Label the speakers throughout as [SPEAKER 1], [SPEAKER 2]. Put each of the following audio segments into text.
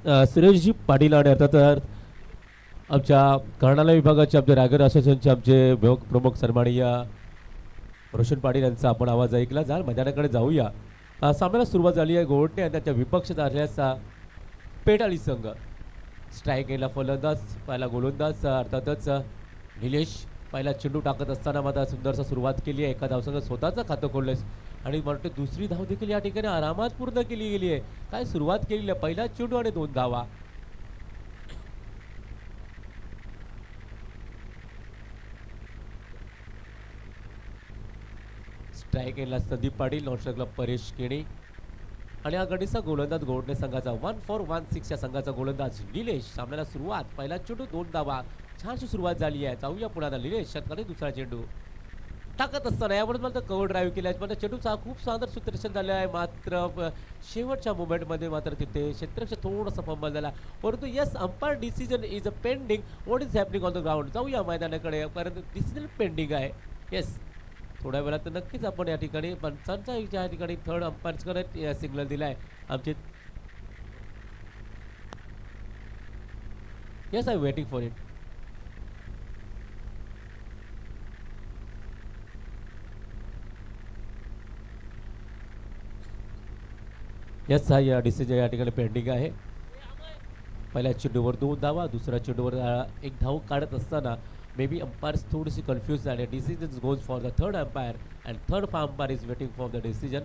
[SPEAKER 1] सुरेशजी पाटील आणि अर्थात आमच्या कर्नाटक विभागाचे आमचे रायगड असोसिएशनचे आमचे प्रमुख सन्माननीय रोशन पाटील यांचा आपण आवाज ऐकला. जाल मैदानाकडे जाऊया. सामन्याला सुरुवात झाली आहे. गोवटे आणि त्याच्या विपक्ष असल्याचा पेटाळी संघ. स्ट्राईक गेला फलंदाज, पहिला गोलंदाज अर्थातच निलेश पहिला चेंडू टाकत असताना मात्र सुंदरसा सुरुवात केली आहे. एका धावसंघ स्वतःचं खातं खोललंय आणि म्हणते दुसरी धाव देखील या ठिकाणी आरामात पूर्ण केली गेली आहे. काय सुरुवात केली आहे, पहिला चेंडू आणि 2 धावा. स्ट्राईक केला संदीप पाटील, नॉनस्ट्राईकला परेश केणी आणि हा गडीचा गोलंदाज गोवटे संघाचा 1 for 1 या संघाचा गोलंदाज निलेश. सामन्याला सुरुवात, पहिला चेंडू 2 धावा. छानशी सुरुवात झाली आहे. जाऊया पुन्हा निलेश षटकाने दुसरा चेंडू टाकत असताना यावर मला कव्हर ड्राईव्ह केला आहे. चेंडूचा खूप सुंदर सूत्ररक्षण झालं आहे. मात्र शेवटच्या मुवमेंटमध्ये मात्र तिथे क्षेत्ररक्षण थोडासा फंबल झाला. परंतु yes, umpire decision is a pending. What is happening on the ground. जाऊया मैदानाकडे, कारण डिसिजन पेंडिंग आहे. येस, थोड्या वेळात तर नक्कीच आपण या ठिकाणी पंचांच्या या ठिकाणी थर्ड अंपायर्सकडे सिग्नल दिला आहे आमचे. Yes, I waiting for it. Yes, हा या डिसिजन या ठिकाणी पेंडिंग आहे. पहिल्या चेंडूवर 2 धावा, दुसऱ्या चेंडूवर 1 धाव काढत असताना मे बी अंपायर्स थोडीशी कन्फ्यूज झाले. Decision goes for the third umpire and third umpire is waiting for the decision.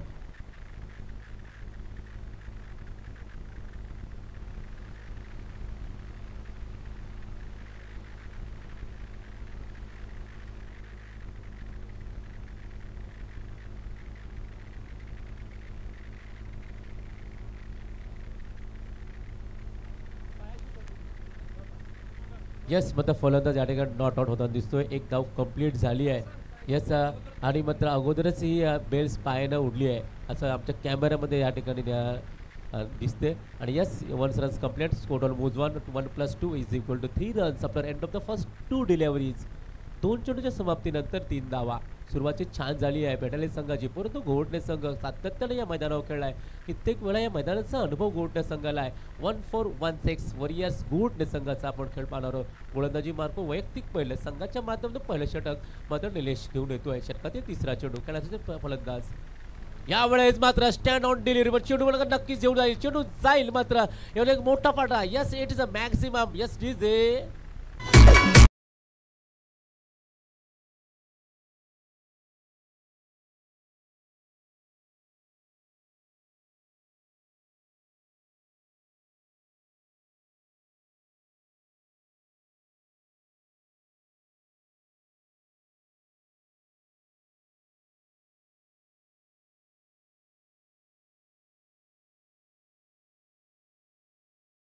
[SPEAKER 1] Yes, मात्र फलंदाज या ठिकाणी नॉट आउट होताना दिसतोय. 1 धाव कंप्लीट झाली आहे. येस, आणि मात्र अगोदरच ही बेल्स पायानं उडली आहे असं आमच्या कॅमेऱ्यामध्ये या ठिकाणी दिसते. आणि yes, 1 runs complete. Score on moves 1 + 2 = 3 runs after end of the first 2 deliveries. 2 चेंडूच्या समाप्तीनंतर 3 धावा. सुरुवाती छान झाली आहे पेटाळी संघाची, परंतु गोवटे संघ सातत्याने या मैदानावर खेळला आहे. कित्येक वेळा या मैदानाचा अनुभव गोवटे संघाला आहे. 1 for 1 वरियर्स गोवटे संघाचा आपण खेळ पाहणार आहोत. गोलंदाजी मार्फत वैयक्तिक पहिलं संघाच्या माध्यमातून पहिलं षटक मात्र निलेश घेऊन येतोय. षटकातील तिसरा चेंडू खेळाचे फलंदाज यावेळेस मात्र स्टँड ऑन डिलिव्हरी चेंडू नक्कीच जेवढ जाईल. चेंडू जाईल मात्र एवढा एक मोठा पाटा. Yes, it is a maximum. Yes, डीजे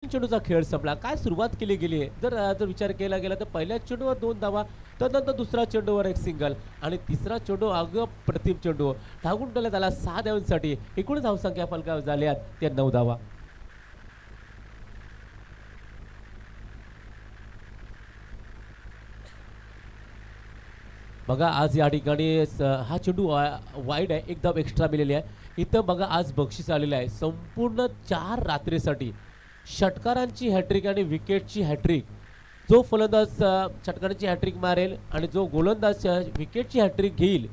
[SPEAKER 1] चेंडूचा खेळ संपला. काय सुरुवात केली गेली आहे जर विचार केला गेला तर पहिल्या चेंडूवर 2 धावा, त्यानंतर दुसऱ्या चेंडूवर 1 सिंगल आणि तिसरा चेंडू अप्रतिम चेंडू टाकून ठेवला त्याला 6 धावांसाठी. एकूण धावसंख्या फलका झाल्यात त्या 9 धावा. बघा आज या ठिकाणी हा चेंडू वाईड आहे. 1 धाव एक्स्ट्रा मिळाली आहे. इथं बघा आज बक्षीस आलेलं आहे संपूर्ण 4 रात्रीसाठी. षटकारांची हॅट्रिक आणि विकेटची हॅट्रिक. जो फलंदाज षटकारांची हॅट्रिक मारेल आणि जो गोलंदाज विकेटची हॅट्रिक घेईल.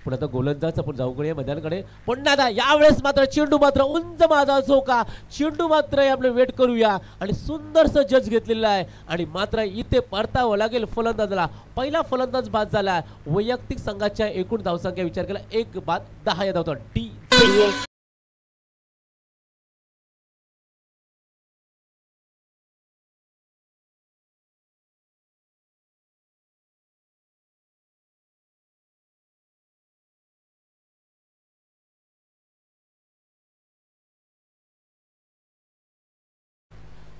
[SPEAKER 1] पण आता गोलंदाज आपण जाऊया मैदानाकडे. पण दादा यावेळेस मात्र चेंडू मात्र उंच माझा झोका. चेंडू मात्र आपलं वेट करूया आणि सुंदरसं जज घेतलेलं आहे. आणि मात्र इथे परतावं लागेल फलंदाजाला. पहिला फलंदाज बाद झाला. वैयक्तिक संघाच्या एकूण धावसंख्या विचार केला 1 बाद 10 या धावतो. डी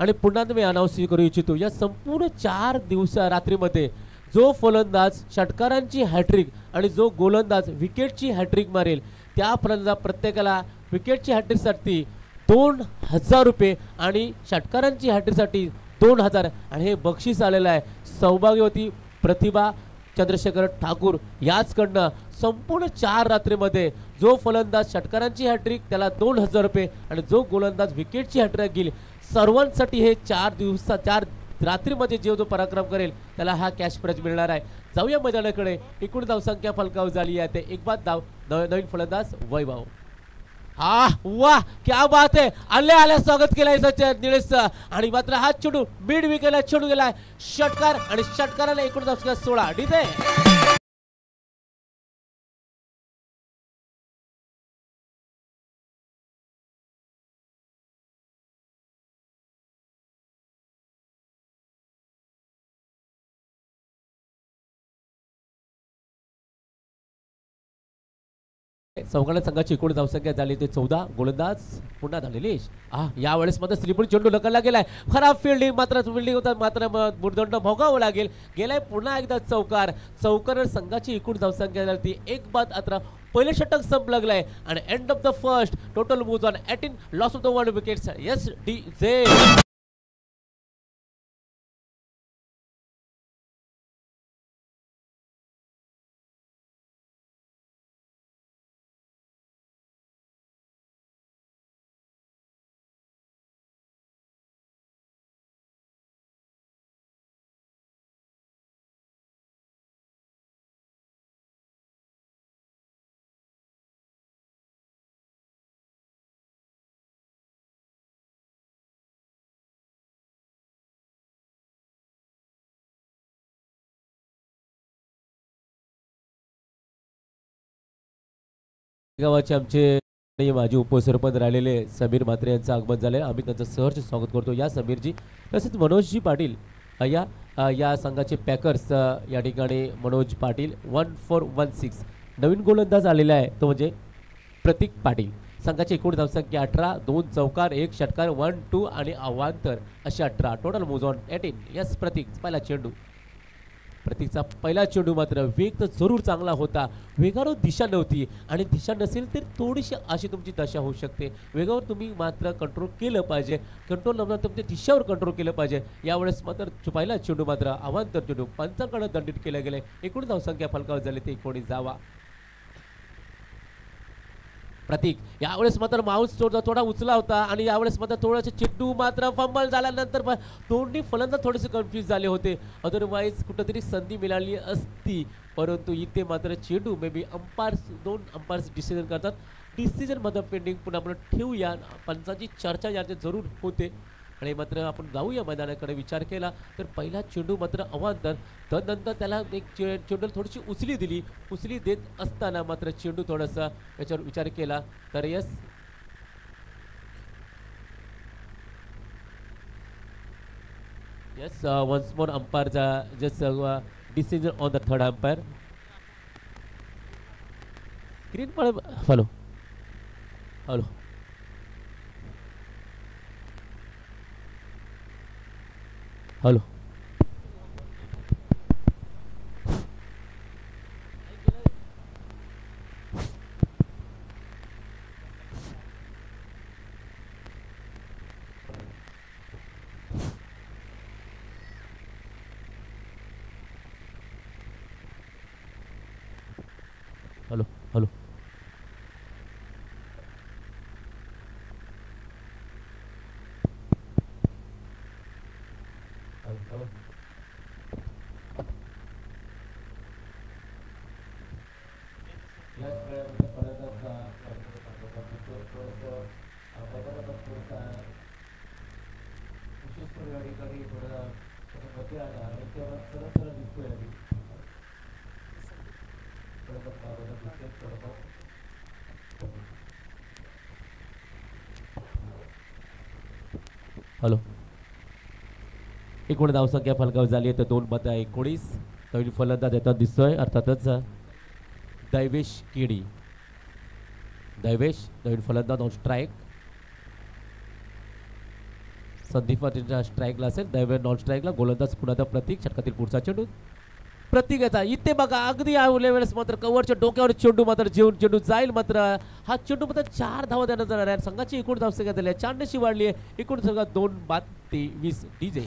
[SPEAKER 1] आणि पुन्हा मी अनाउन्स करू इच्छितो या संपूर्ण 4 रात्रीमध्ये जो फलंदाज षटकारांची हॅट्रिक आणि जो गोलंदाज विकेटची हॅट्रिक मारेल त्या फलंदाज प्रत्येकाला विकेटची हॅट्रिकसाठी 2000 रुपये आणि षटकारांची हॅट्रिकसाठी 2000 आणि हे बक्षीस आलेलं आहे सौभाग्यवती प्रतिभा चंद्रशेखर ठाकूर याचकडनं. संपूर्ण 4 रात्रीमध्ये जो फलंदाज षटकारांची हॅट्रिक त्याला 2000 रुपये आणि जो गोलंदाज विकेटची हॅट्रिक घेईल सर्वांसाठी हे 4 रात्रीमध्ये जो पराक्रम करेल त्याला हा कॅश प्राइज मिळणार आहे. जाऊया मैदानाकडे. एकूण धावसंख्या फलकावर झाली आहे ते एक बाद धाव. नवीन फलंदाज वैभव. हा वाह क्या बात आहे. आल्या स्वागत केलंय निलेश आणि मात्र हा चेंडू मिड विकेटला चेंडू गेलाय. षटकार आणि षटकाराने एकूण धावसंख्या 16. डीजे चौघांना संघाची एकूण धावसंख्या झाली ते 14. गोलंदाज पुन्हा निलेश. यावेळेस मात्र स्लिपरी चेंडू ढकलला गेलाय. खराब फिल्डिंग होता मात्र बुरदंड भोगावं लागेल. गेलाय पुन्हा एकदा चौकार संघाची एकूण धावसंख्या झाली ती एक बाद 18. पहिले षटक संपलगलंय आणि end of the first total moves on 18 loss of the 1 wickets. Yes DJ गावाचे आमचे माजी उपसरपंच राहिलेले समीर म्हात्रे यांचं आगमन झाले. आम्ही त्यांचं सहर्ष स्वागत करतो. या समीरजी तसेच मनोजजी पाटील या संघाचे पॅकर्स या ठिकाणी मनोज पाटील 1416. नवीन गोलंदाज आलेला आहे तो म्हणजे प्रतीक पाटील. संघाची एकूण धावसंख्या 18. 2 चौकार 1 षटकार 1 2 आणि अवांतर असे 18. Total moves on 18. यस प्रतीक पहिला चेंडू. प्रतीकचा पहिला चेंडू मात्र वेग तर जरूर चांगला होता. वेगावर दिशा नव्हती आणि दिशा नसेल तर थोडीशी अशी तुमची दशा होऊ शकते. वेगावर तुम्ही मात्र कंट्रोल केलं पाहिजे. कंट्रोल नव्हतं तुमच्या दिशेवर कंट्रोल केलं पाहिजे. यावेळेस मात्र पहिला चेंडू मात्र अवांतर चेंडू पंचांकडे दंडित केले गेले. एकूण धावसंख्या फलकावर झाली ते 19 जावा. प्रतीक यावेळेस मात्र माउस थोडा उचला होता आणि यावेळेस मात्र थोडासा चेंडू मात्र फंबल झाल्यानंतर दोन्ही फलंदाज थोडेसे कन्फ्यूज झाले होते. अदरवाईज कुठेतरी संधी मिळाली असती परंतु इथे मात्र चेंडू मे बी दोन अंपायर्स डिसिजन करतात. डिसिजन मध्ये पेंडिंग पुन्हा आपण ठेवूया. पंचांची चर्चा याचे जरूर होते आणि मात्र आपण जाऊया मैदानाकडे. विचार केला तर पहिला चेंडू मात्र अवांतर. तदनंतर त्याला एक चेंडू थोडीशी उचली देत असताना मात्र चेंडू थोडासा याच्यावर विचार केला तर यस वन्स मोर अंपायरचा just decision on the third umpire. Screen पर hello hello hello hello hello hello. एकूण धावसंख्या फलकावर झाली आहे तर 2 बाद 19. नवीन फलंदाज येतात दिसतोय अर्थातच दैवेश केडी. नवीन फलंदाज ऑन स्ट्राईक. संदीप स्ट्राईकला असेल. दैवेश नॉन स्ट्राईकला. गोलंदाज पुन्हा प्रतीक. षटकातील पुढचा चेंडू प्रतीकाचा. इथे बघा अगदी वेळेस मात्र कव्हरच्या डोक्यावर चेंडू मात्र चेंडू जाईल. मात्र हा चेंडू मात्र 4 धावा देण्यात जाणार आहे. संघाची एकूण धावसंख्या झाली आहे 94 वाढली आहे. एकूण संघात 2 बाद 23. डीजे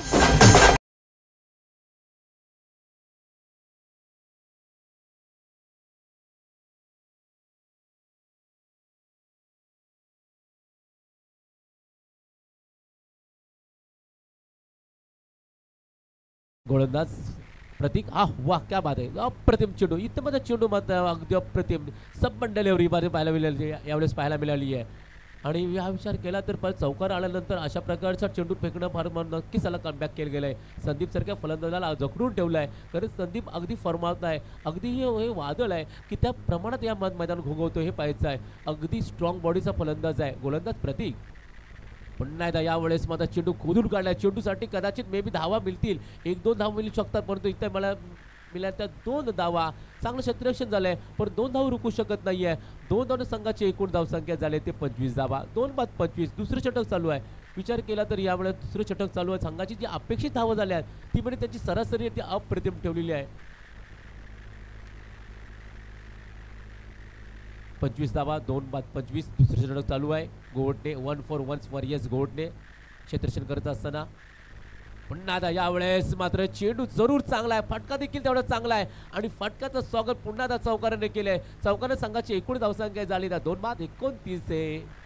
[SPEAKER 1] गोलंदाज प्रतीक वा क्या बात आहे अप्रतिम चेंडू इथं मध्ये चेंडू मात्र अगदी अप्रतिम सब डिलिव्हरी पाहायला मिळाली यावेळेस पाहायला मिळाली आहे आणि या विचार केला तर परत चौकार आल्यानंतर अशा प्रकारचा चेंडू फेकणं फार नक्कीच त्याला कमबॅक केलं गेलं आहे संदीप सारख्या फलंदाजाला जखडून ठेवलं आहे कारण संदीप अगदी फरमावत आहे अगदी हे वादळ आहे की त्या प्रमाणात या मैदान घोगवतो हे पाहायचं आहे अगदी स्ट्रॉंग बॉडीचा फलंदाज आहे गोलंदाज प्रतीक पुन्हा एकदा यावेळेस माझा चेंडू खोदून काढला चेंडूसाठी कदाचित मे बी धावा मिळतील 1-2 धावा मिळू शकतात परंतु इथे मला मिळाल्या त्या 2 धावा चांगलं क्षेत्ररक्षण झालंय पण 2 धावा रुकू शकत नाहीये 2 धाव संघाची एकूण धावसंख्या झाली ते 25 धावा 2-25 दुसरं षटक चालू आहे विचार केला तर यावेळेस दुसरं षटक चालू आहे संघाची जी अपेक्षित धावा झाल्या ती म्हणजे त्याची सरासरी ती अप्रतिम ठेवलेली आहे 25 धावा 2-25 दुसरं षटक चालू आहे गोवटने 1 for 1 for yes गोवटने क्षेत्ररक्षण करत असताना पुन्हा आता यावेळेस मात्र चेंडू जरूर चांगला आहे फटका देखील तेवढा चांगला आहे आणि फटकाचं स्वागत पुन्हा आता चौकाराने केलंय चौकाराने संघाची एकूण धावसंख्या झाली 2-29 आहे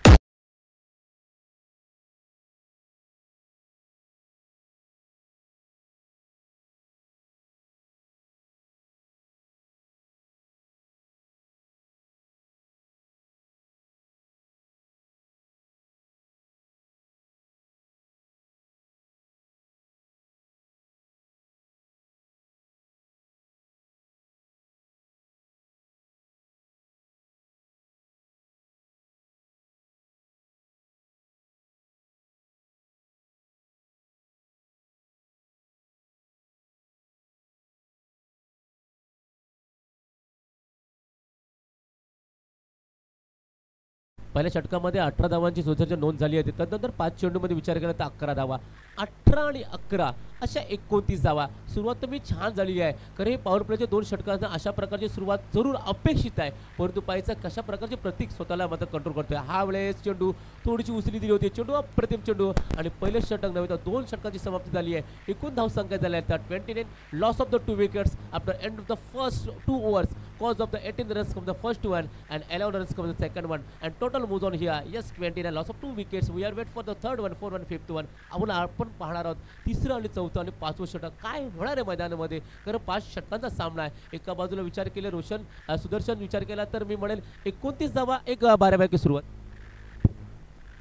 [SPEAKER 1] पहिल्या षटकामध्ये 18 धावांची सुधारची नोंद झाली होती त्यानंतर 5 चेंडूमध्ये विचार केला तर 11 धावा 18 आणि 11 अशा 29 धावा सुरुवात तर मी छान झाली आहे कारण हे पॉवर प्लेच्या 2 षटकांना अशा प्रकारची सुरुवात जरूर अपेक्षित आहे परंतु पाहायचं कशा प्रकारचे प्रतीक स्वतःला मात्र कंट्रोल करतोय हा वेळेस चेंडू थोडीशी उसली दिली होती चेंडू अप्रतिम चेंडू आणि पहिले षटक नव्हे तर 2 षटकाची समाप्ती झाली आहे एकूण धावसंख्या झाल्या आहेत 29 loss of the 2 wickets after end of the first 2 overs cause of the 18 runs from the first one and 11 runs from the second one and total moves on here yes 29 loss of 2 wickets we are wait for the third one fourth one fifth one आपण पाहणार आहोत तिसरं आणि चौथं आणि 5वं षटक काय होणार आहे मैदानामध्ये कारण 5 षटकांचा सामना आहे एका बाजूला विचार केला सुदर्शन विचार केला तर मी म्हणेल 29 धावा एक बाऱ्यापैकी सुरुवात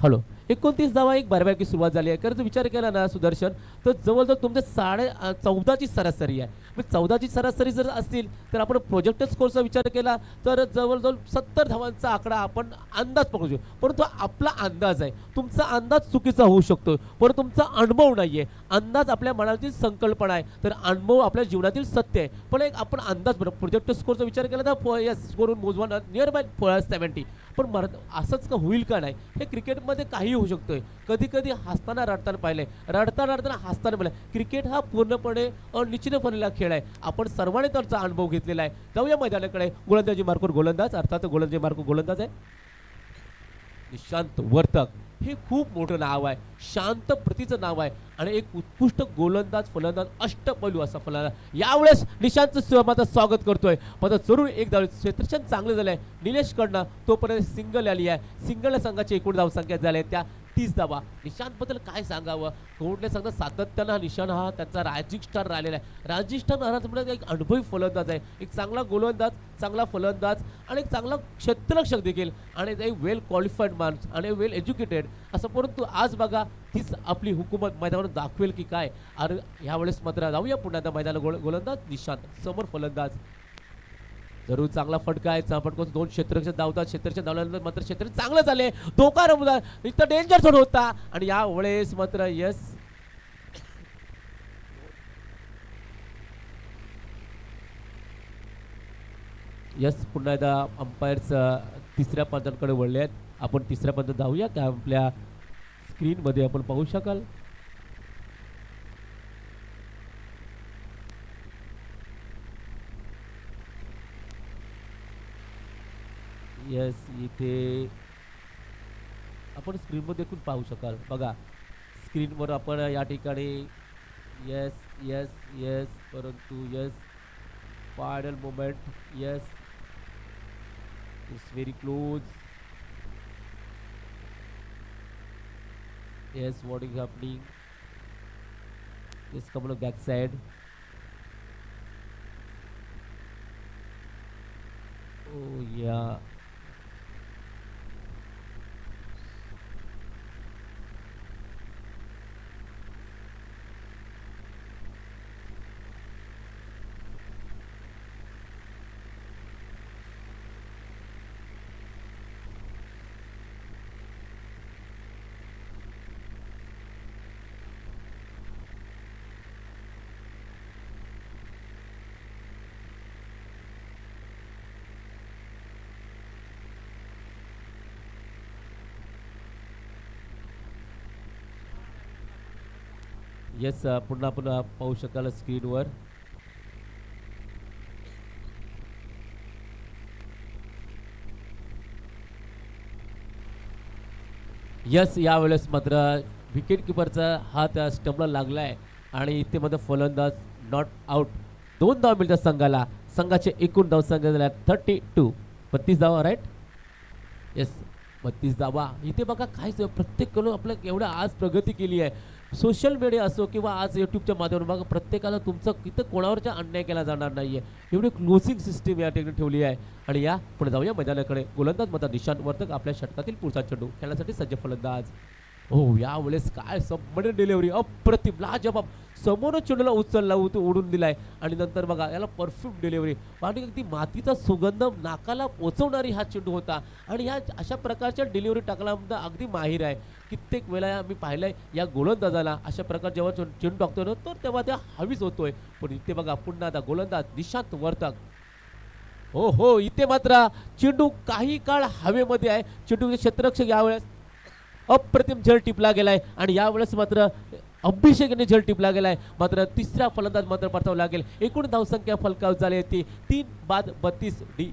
[SPEAKER 1] हॅलो 29 धावा एक बाऱ्यापैकी सुरुवात झाली आहे कारण विचार केला ना सुदर्शन तर जवळजवळ तुमच्या 14ची सरासरी आहे म्हणजे 14ची सरासरी जर असतील तर आपण प्रोजेक्टेड स्कोरचा विचार केला तर जवळजवळ 70 धावांचा आकडा आपण अंदाज पकडू शकतो परंतु आपला अंदाज आहे तुमचा अंदाज चुकीचा होऊ शकतो परंतु तुमचा अनुभव नाहीये अंदाज आपल्या मनातील संकल्पना आहे तर अनुभव आपल्या जीवनातील सत्य आहे पण एक आपण अंदाज प्रोजेक्टेड स्कोरचा विचार केला तर यस स्कोरून मोजवा नियर बाय 70 पण असंच का होईल का नाही हे क्रिकेटमध्ये काही होऊ शकतोय कधी कधी हसताना रडताना पाहिले रडताना हसताना पाहिले क्रिकेट हा पूर्णपणे अनिश्चितपणेला खेळ आहे आपण सर्वांनी त्याचा अनुभव घेतलेला आहे जाऊया मैदानाकडे गोलंदाजी मार्कवर गोलंदाज अर्थात गोलंदाजी मार्कवर गोलंदाज आहे निशांत वर्तक हे खूप मोठं नाव आहे शांत प्रतीचं नाव आहे आणि एक उत्कृष्ट गोलंदाज फलंदाज अष्टपैलू असा फलंदाज यावेळेस निशांतचं माझं स्वागत करतोय माझं जरूर एक धाव क्षेत्ररक्षण चांगलं झालंय निलेश कडनं तोपर्यंत सिंगल आली आहे सिंगल संघाची एकूण धावसंख्या झाली त्या 30 धावा निशांतबद्दल काय सांगावं कोणत्या सांगता सातत्यानं हा निशाण हा त्यांचा रायझिंग स्टार राहिलेला आहे रायझिंग स्टार म्हणजे एक अनुभवी फलंदाज आहे एक चांगला गोलंदाज चांगला फलंदाज आणि एक चांगला क्षेत्ररक्षक देखील आणि एक वेल क्वालिफाईड माणूस आणि वेल एज्युकेटेड असं परंतु आज बघा तीच आपली हुकूमत मैदानावर दाखवेल की काय अरे ह्यावेळेस मात्र जाऊया पुन्हा त्या मैदानाला गोलंदाज निशांत समोर फलंदाज जरूर चांगला फटका आहे फटकून 2 क्षेत्ररक्षक धावतात क्षेत्ररक्षक धावल्यानंतर मात्र क्षेत्र चांगलं झाले धोका रमला इथं डेंजर झोन होता आणि या वेळेस मात्र यस पुन्हा एकदा अंपायर्स तिसऱ्या पंचांकडे वळले आहेत आपण तिसऱ्या पंचात धावूया का आपल्या स्क्रीनमध्ये आपण पाहू शकाल यस इथे आपण स्क्रीनवर देखील पाहू शकाल बघा स्क्रीनवर आपण या ठिकाणी यस यस यस परंतु yes final moment yes it's very close yes what is happening yes come on back side या येस पुन्हा पुन्हा पाहू शकाल स्क्रीनवर. यस यावेळेस मात्र विकेट किपरचा हात स्टंपला लागलाय आणि इथे मात्र फलंदाज नॉट आउट. 2 धाव मिळतात संघाला. संघाचे एकूण धाव संख्या झाल्या 32. 32 धावा राईट. येस 32 धावा. इथे बघा काय प्रत्येक करून आपल्या एवढं आज प्रगती केली आहे. सोशल मीडिया असो किंवा आज यूट्यूबच्या माध्यमातून बघा प्रत्येकाला तुमचं इथं कोणावरच्या अन्याय केला जाणार नाहीये एवढी क्लोजिंग सिस्टीम या ठिकाणी ठेवली आहे. आणि या पुढे जाऊया मैदानाकडे. गोलंदाज मात्र निशांत वर्तक आपल्या षटकातील पुढचा चेंडू खेळण्यासाठी सज्ज फलंदाज. हो यावेळेस काय सबमरीन डिलिव्हरी अप्रतिम लाजबाब. समोर चेंडूला उचलला ओढून दिलाय आणि नंतर बघा याला परफ्यूम डिलिव्हरी. आणि अगदी मातीचा सुगंध नाकाला पोचवणारी हा चेंडू होता आणि ह्या अशा प्रकारच्या डिलिव्हरी टाकल्यामध्ये अगदी माहीर आहे. कित्येक वेळा मी पाहिलंय या गोलंदाजाला अशा प्रकार जेव्हा चेंडू टाकतोय ना तर तेव्हा त्या हवीच होतोय. पण इथे बघा पुन्हा आता गोलंदाज निशांत वर्तक. हो हो इथे मात्र चेंडू काही काळ हवेमध्ये आहे. चेंडूचे क्षेत्ररक्षक यावेळेस अप्रतिम झेल टिपला गेलाय आणि यावेळेस मात्र अभिषेक यांनी झेल टिपला गेलाय. मात्र तिसरा फलंदाज मात्र परतावं लागेल. एकूण धावसंख्या फलकावर झाली ती 3 बाद 32 डी.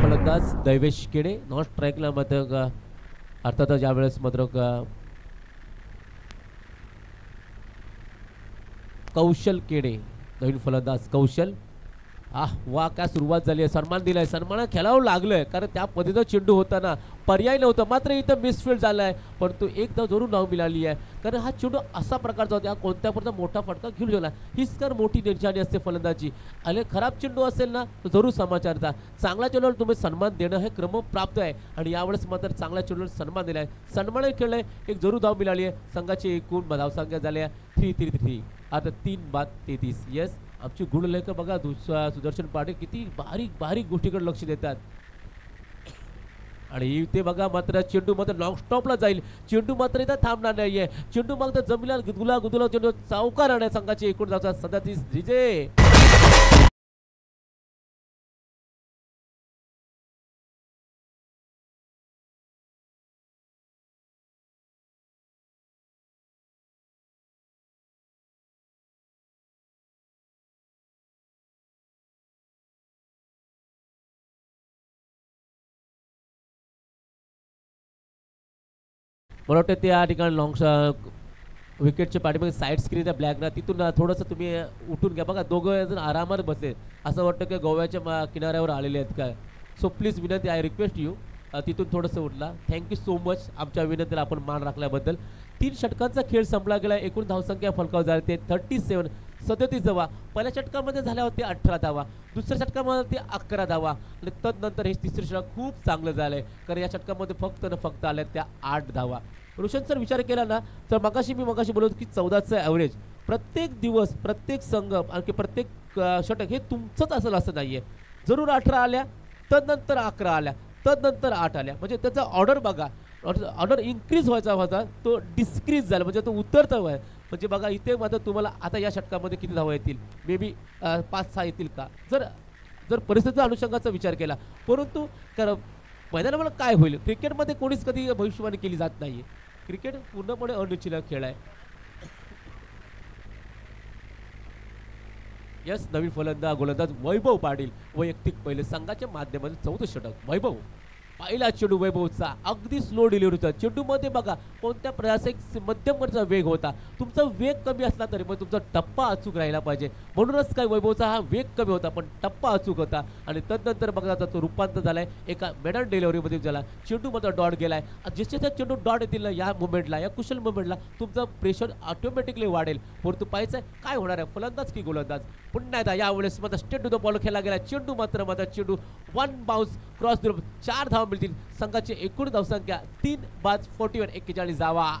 [SPEAKER 1] फलंदाज दैवेश केडे नॉन स्ट्राईकला मात्र अर्थातच यावेळेस मात्र कौशल केडे नवीन फलंदाज कौशल. वा काय सुरुवात झाली आहे. सन्मान दिलाय. सन्मान खेळावं लागलंय कारण त्या पद्धतीचा चेंडू होता ना पर्याय नव्हता. मात्र इथं मिसफील्ड झालाय पण तो एक धाव जरूर नाव मिळाली आहे कारण हा चेंडू असा प्रकारचा होता कोणत्या पर्यंत मोठा फटका घेऊन गेला. हीच तर मोठी निशाणी असते फलंदाजी. आणि खराब चेंडू असेल ना तर जरूर समाचारता. चांगला चेंडूला तुम्ही सन्मान देणं हे क्रम प्राप्त आहे आणि यावेळेस मात्र चांगल्या चेंडूला सन्मान दिलाय. सन्मान खेळलाय. एक जरूर धाव मिळाली आहे. संघाची एकूण धावसंख्या झाल्या 3-3-3. आता 3 बाद 33. येस आमची गुणलेखक बघा सुदर्शन पाटील किती बारीक बारीक गोष्टीकडे लक्ष देतात. आणि इथे बघा मात्र चेंडू मात्र लॉंग स्टॉपला जाईल. चेंडू मात्र इथं थांबणार नाहीये. चेंडू मात्र जमिनीला गुदगुला चेंडू चौकार आणण्या संघाची एकूण धावचा 37 विजय. मला वाटतं त्या ठिकाणी लॉंग विकेटच्या पाठीमागे साईड स्क्रीन आहे ब्लॅक ना तिथून थोडंसं तुम्ही उठून घ्या. बघा दोघं जण आरामात बसले असं वाटतं की गोव्याच्या किनाऱ्यावर आलेले आहेत काय. सो प्लीज विनंती आय रिक्वेस्ट यू तिथून थोडंसं उठला. थँक्यू सो मच आमच्या विनंतीला आपण मान राखल्याबद्दल. 3 षटकांचा खेळ संपला गेला. एकूण धावसंख्या फलकावर झाली ते 37 37 धावा. पहिल्या षटकामध्ये झाल्या होत्या 18 धावा. दुसऱ्या षटकामध्ये 11 धावा आणि तदनंतर हे तिसरे षटक खूप चांगलं झालंय कारण या षटकामध्ये फक्त आल्या त्या 8 धावा. रोशन सर विचार केला ना तर मी मगाशी बोलत की 14चं ॲव्हरेज प्रत्येक दिवस प्रत्येक संघ आणखी प्रत्येक षटक हे तुमचंच असेल असं नाहीये. जरूर 18 आल्या तदनंतर 11 आल्या तदनंतर 8 आल्या म्हणजे त्याचा ऑर्डर बघा. ऑर्डर इन्क्रीज व्हायचा होता तो डिस्क्रीज झाला म्हणजे तो उतरता आहे. म्हणजे बघा इथे मात्र तुम्हाला आता या षटकामध्ये किती धावा येतील मे बी 5-6 येतील का. जर परिस्थितीचा अनुषंगाचा विचार केला. परंतु मैदानामध्ये काय होईल, क्रिकेटमध्ये कोणीच कधी भविष्यवाणी केली जात नाहीये. क्रिकेट पूर्णपणे अनिश्चित खेळ आहे. यस, नवीन गोलंदाज वैभव पाटील वैयक्तिक पहिले संघाच्या माध्यमातून 14 षटक. वैभव पहिला चेंडू वैभवचा अगदी स्लो डिलिव्हरी होता. चेंडूमध्ये बघा कोणत्या प्रयास एक मध्यम गतीचा वेग होता. तुमचा वेग कमी असला तरी पण तुमचा टप्पा अचूक राहिला पाहिजे. म्हणूनच काय वैभवचा हा वेग कमी होता पण टप्पा अचूक होता. आणि तदनंतर बघा आता तो रूपांतर झालाय एका मेडन डिलिव्हरीमध्ये झाला. चेंडूमध्ये डॉट गेलाय. जसे चेंडू डॉट येतील या मुवमेंटला, या कुशल मुवमेंटला तुमचं प्रेशर ऑटोमॅटिकली वाढेल. परंतु पाहायचं काय होणार आहे, फलंदाज की गोलंदाज. पुन्हा एकदा यावेळेस मात्र स्ट्रेट टू द बॉल खेळला गेला. चेंडू मात्र चेंडू 1 बाउन्स क्रॉस 4 धावा मिळतील. संघाची एकूण धावसंख्या 3/41 41 धावा.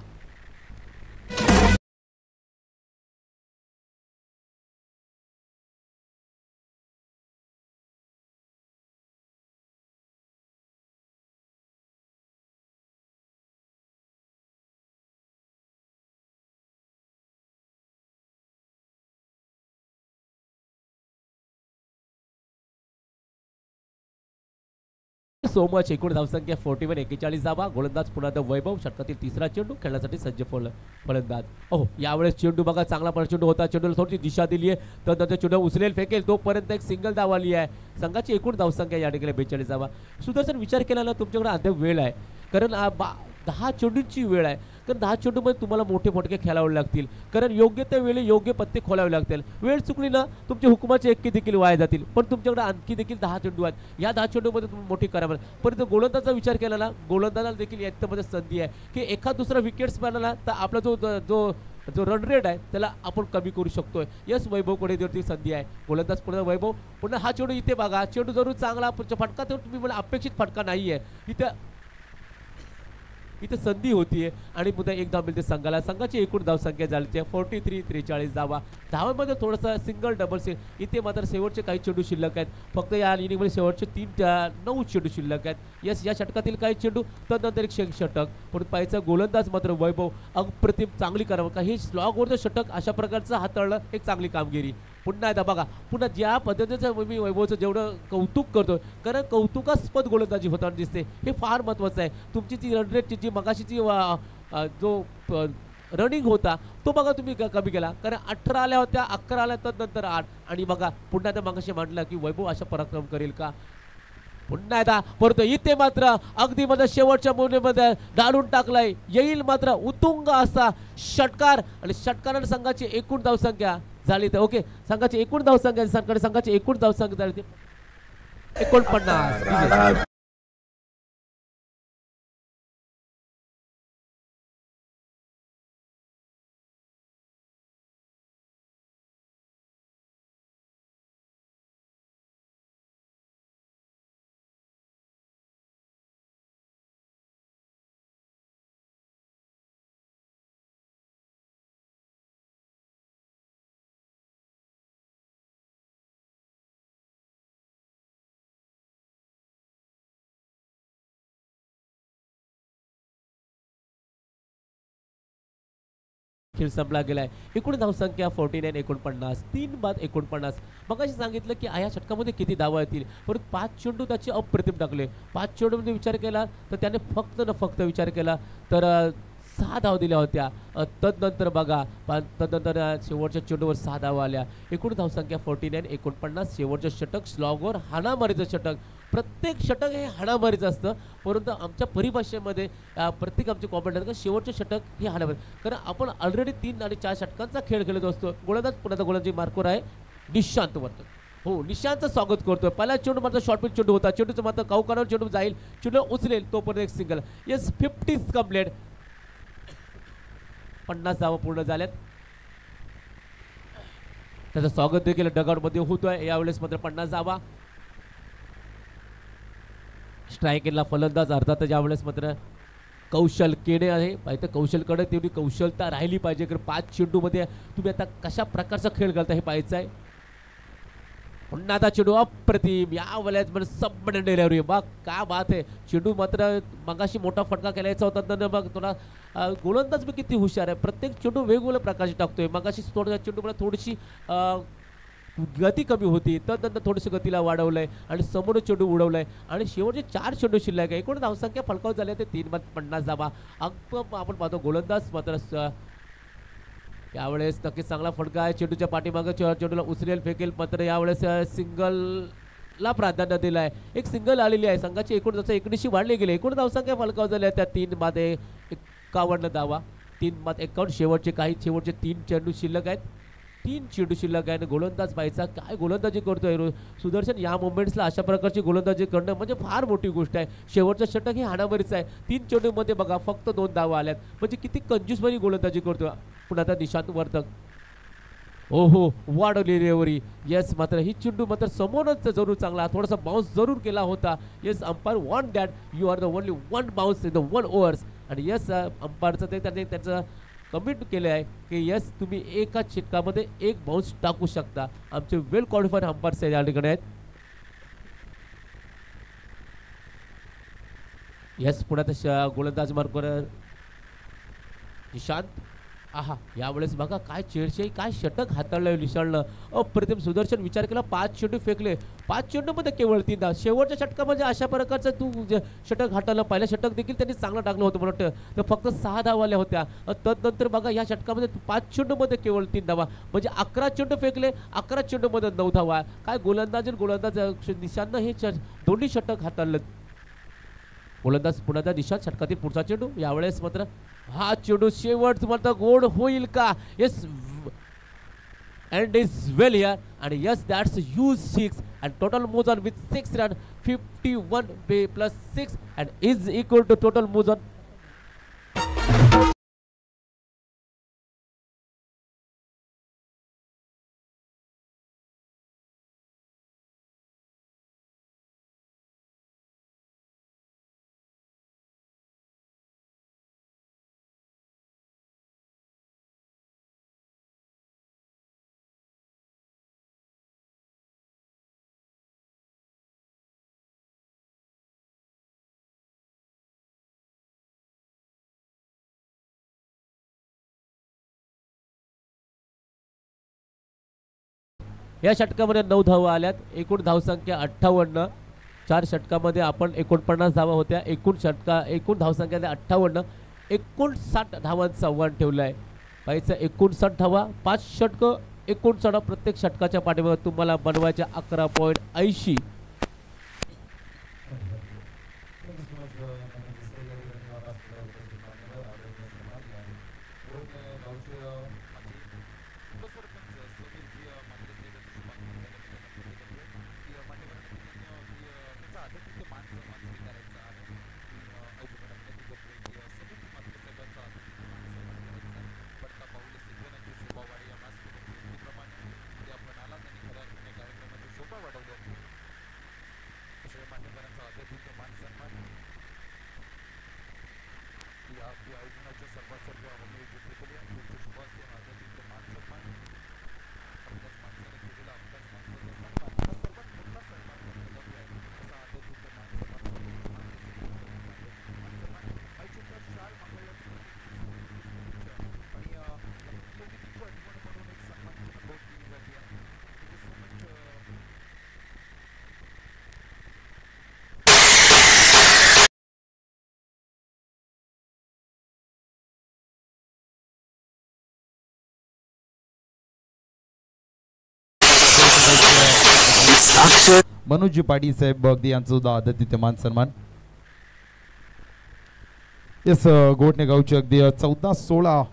[SPEAKER 1] So much. एकूण धावसंख्या 41 41 धावा. गोलंदाज पुन्हा वैभव. षटकातील तिसरा चेंडू खेळण्यासाठी सज्ज फलंदाज. ओह, यावेळेस चेंडू बघा चांगला चेंडू होता. चेंडूला थोडी दिशा दिली आहे. तर चेंडू उचलेल फेकेल तोपर्यंत एक सिंगल धाव आली आहे. संघाची एकूण धावसंख्या या ठिकाणी 42 धावा. सुदर्शन विचार केला ना तुमच्याकडे अद्याप वेळ आहे. कारण 10 चेंडूंची वेळ आहे. कारण 10 चेंडूमध्ये तुम्हाला मोठे फटके खेळावे लागतील. कारण योग्य त्या वेळी योग्य पत्ते खोलावे लागतील. वेळ चुकली ना तुमचे हुकुमाचे एक्के देखील वाया जातील. पण तुमच्याकडे आणखी देखील 10 चेंडू आहेत. या 10 चेंडूमध्ये तुम्ही मोठी करावे. परंतु गोलंदाजाचा विचार केला ना, गोलंदाजाला देखील याच्यामध्ये संधी आहे की एखाद दुसरा विकेट्स मिळाला तर आपला जो रन रेट आहे त्याला आपण कमी करू शकतोय. यस, वैभवकडे ती संधी आहे. गोलंदाज पुन्हा वैभव. पुन्हा हा चेंडू इथे बघा. चेंडू जरूर चांगला फटका तर तुम्ही मला अपेक्षित फटका नाही आहे. इथे संधी होतीये आणि पुन्हा एक धाव मिळते संघाला. संघाची एकूण धावसंख्या झाली 43 43 धावा. धावांमध्ये थोडासा सिंगल डबल इथे मात्र शेवटचे काही चेंडू शिल्लक आहेत. फक्त या इनिंगमध्ये शेवटचे 9 चेंडू शिल्लक आहेत. यस, या षटकातील काही चेंडू तदनंतर एक षटक. पण पाहायचा गोलंदाज मात्र वैभव अप्रतिम चांगली करावं. काही स्लॉगवरचं षटक अशा प्रकारचं हाताळलं एक चांगली कामगिरी. पुन्हा एकदा बघा पुन्हा ज्या पद्धतीचं मी वैभवचं जेवढं कौतुक करतो, कारण कौतुकास्पद गोलंदाजी होताना दिसते हे फार महत्त्वाचं आहे. तुमची ती रन रेटची जी मगाशीची जो रनिंग होता तो बघा तुम्ही कमी केला. कारण 18 आल्या होत्या, 11 आल्या तदनंतर 8. आणि बघा पुन्हा त्या मगाशी म्हटलं की वैभव अशा पराक्रम करेल का. पुन्हा एकदा परत इथे मात्र अगदी शेवटच्या मोहिमेमध्ये डाळून टाकलाय. येईल मात्र उत्तुंग असा षटकार आणि षटकाराने संघाची एकूण धावसंख्या झाली. तर ओके, संघाची एकूण धावसंख्या संघाची एकूण धावसंख्या झाली 49. खेळ संपला गेलाय. एकूण धावसंख्या 49 49 3/49. मगाशी सांगितलं की या षटकामध्ये किती धावा येतील, परंतु 5 चेंडू त्याचे अप्रतिम टाकले. 5 चेंडूमध्ये विचार केला तर त्याने फक्त विचार केला तर 6 धावा दिल्या होत्या. तदनंतर बघा तदनंतर शेवटच्या चेंडूवर 6 धावा आल्या. एकूण धावसंख्या 49 49. शेवटचं षटक स्लॉगवर हाणामारीचं षटक. प्रत्येक षटक हे हाणामारीचं असतं, परंतु आमच्या परिभाषेमध्ये प्रत्येक आमचे कॉम्पिटिटर शेवटचे षटक हे हाणामारी. कारण आपण ऑलरेडी 3 आणि 4 षटकांचा खेळ खेळत असतो. गोलंदाज पुन्हा गोलंदाजी मार्कवर आहे निशांत वर्तन. हो, निशांतचं स्वागत करतोय. पहिला चेंडू मात्र शॉर्ट पिच चेंडू होता. चेंडूचं मात्र काउकारावर चेंडू जाईल, चेंडू उचलेल तोपर्यंत एक सिंगल. Yes, 50 complete. 50 धावा पूर्ण झाल्यात. त्याचं स्वागत देखील डगआउटमध्ये होतोय. यावेळेस मात्र 50 धावा. स्ट्रायकिंगला फलंदाज अर्थात यावेळेस मात्र कौशल केणे आहे. पाहिजे कौशलकडे तेवढी कौशलता राहिली पाहिजे. कारण 5 चेंडूमध्ये तुम्ही आता कशा प्रकारचा खेळ घालता हे पाहायचं आहे. पुन्हा आता चेंडू अप्रतिम. या वेळेस सब डिलिव्हरी. बघ काय बात आहे. चेंडू मात्र मगाशी मोठा फटका केलायचा होता तर बघ तुला गोलंदाज बी किती हुशार आहे. प्रत्येक चेंडू वेगवेगळ्या प्रकारची टाकतोय. मगाशी थोडा चेंडू मला थोडीशी गती कमी होती, तर थोडंसं गतीला वाढवलंय आणि समोर चेंडू उडवलाय आणि शेवटचे 4 चेंडू शिल्लक आहे. एकूण धावसंख्या फलकाव झाली ते 350 धावा. आपण पाहतो गोलंदाज मात्र यावेळेस नक्कीच चांगला फटका आहे. चेंडूच्या पाठीमागे चेंडूला उचलेल फेकेल, मात्र यावेळेस सिंगलला प्राधान्य दिलं आहे. एक सिंगल आलेली आहे. संघाची एकूण जसं 19 वाढली गेली. एकूण धावसंख्या फलकाव झाल्या त्या 3 बाद 51 धावा. 3 बाद 51. शेवटचे 3 चेंडू शिल्लक आहेत. 3 चेंडू शिल्लक आहे आणि गोलंदाज पाहायचा काय गोलंदाजी करतोय सुदर्शन. या मोमेंट्सला अशा प्रकारची गोलंदाजी करणं म्हणजे फार मोठी गोष्ट आहे. शेवटचं षटक हे हाणामारीचं आहे. 3 चेंडूमध्ये बघा फक्त 2 धावा आल्यात, म्हणजे किती कंजूसपणे गोलंदाजी करतोय. पुन्हा आता निशांत वर्तक, ओहो वाढवली रेवरी. येस, मात्र ही चेंडू मात्र समोरच जरूर चांगला थोडासा बाउन्स जरूर केला होता. Yes, umpire want that you are the only 1 bounce in the 1 overs. आणि येस, अंपायरचं त्यांनी त्याचं कमिट केले आहे की येस तुम्ही एका षटकामध्ये 1 बाउन्स टाकू शकता. आमचे वेल क्वालिफाईड अंपायर्स या ठिकाणी आहेत. येस, पुन्हा गोलंदाज मार्कवर निशांत. आहा, यावेळेस बघा काय चेडशाही, काय षटक हाताळलं निशाळनं. अप्रतिम. सुदर्शन विचार केला 5 चेंडू फेकले, 5 चेंडूमध्ये केवळ 3 धावा. शेवटच्या षटकामध्ये अशा प्रकारचं तू षटक हाताळलं. पहिल्या षटक देखील त्यांनी चांगलं टाकलं होतं मला वाटतं, तर फक्त 6 धावा आल्या होत्या. तदनंतर बघा या षटकामध्ये 5 चेंडूमध्ये केवळ 3 धावा, म्हणजे 11 चेंडू फेकले, 11 चेंडूमध्ये 9 धावा. काय गोलंदाज निशांतनं हे दोन्ही षटक हाताळलं. गोलंदाज पुन्हा निशांत, षटकातील पुढचा चेंडू. यावेळेस मात्र हा चेंडू शेवट मात्र गोड होईल का? Yes, and is well here आणि yes that's use 6 and total moves on with 6 run 51 plus 6 and is equal to total moves on. या षटकामध्ये 9 धावा आल्यात. एकूण धावसंख्या 58. 4 षटकामध्ये आपण 49 धावा होत्या. एकूण धावसंख्या 58. 59 धावांचा आव्हान ठेवलं आहे. पाहिजे 59 धावा, 5 षटक, 59. प्रत्येक षटकाच्या पाठीमागे तुम्हाला बनवायच्या 11.80.
[SPEAKER 2] मनोजी पाटील साहेब अगदी यांचा सुद्धा आदरातिथ्य मान सन्मान. येस, गोटणे गावचे अगदी 14-16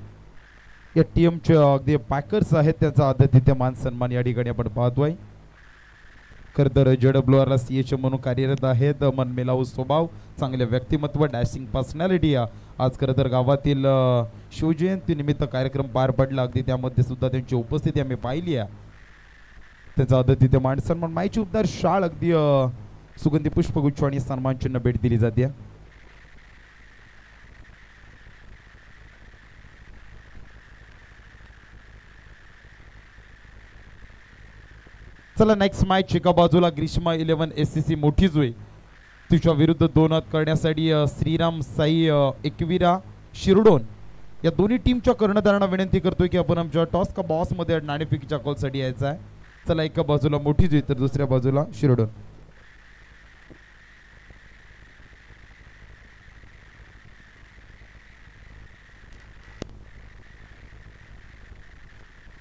[SPEAKER 2] या टीमचे अगदी पॅकर्स आहेत, त्याचा आदरातिथ्य मान सन्मान या ठिकाणी आपण पाहतोय. खरं तर JWR CH म्हणून कार्यरत आहेत. मनमिलाऊ स्वभाव, चांगले व्यक्तिमत्व, डॅशिंग पर्सनॅलिटी. आज खरं तर गावातील शिवजयंती निमित्त कार्यक्रम पार पडला, अगदी त्यामध्ये सुद्धा त्यांची उपस्थिती आम्ही पाहिली आहे. त्याचा आदरातिथ्य मान सन्मान माईची उबदार शाळ अगदी सुगंधी पुष्पगुच्छ आणि सन्मान चिन्ह भेट दिली जाते. चला नेक्स्ट मॅच एका बाजूला ग्रीष्मा 11 SCC मोठी जुई तिच्या विरुद्ध 2 हात करण्यासाठी श्रीराम साई एकविरा शिरडोन या दोन्ही टीमच्या कर्णधारांना विनंती करतोय की आपण आमच्या टॉस का बॉस मध्ये नाणेफेकीच्या कॉलसाठी यायचं आहे. चला एका बाजूला मोठी जुई तर दुसऱ्या बाजूला शिरडोन.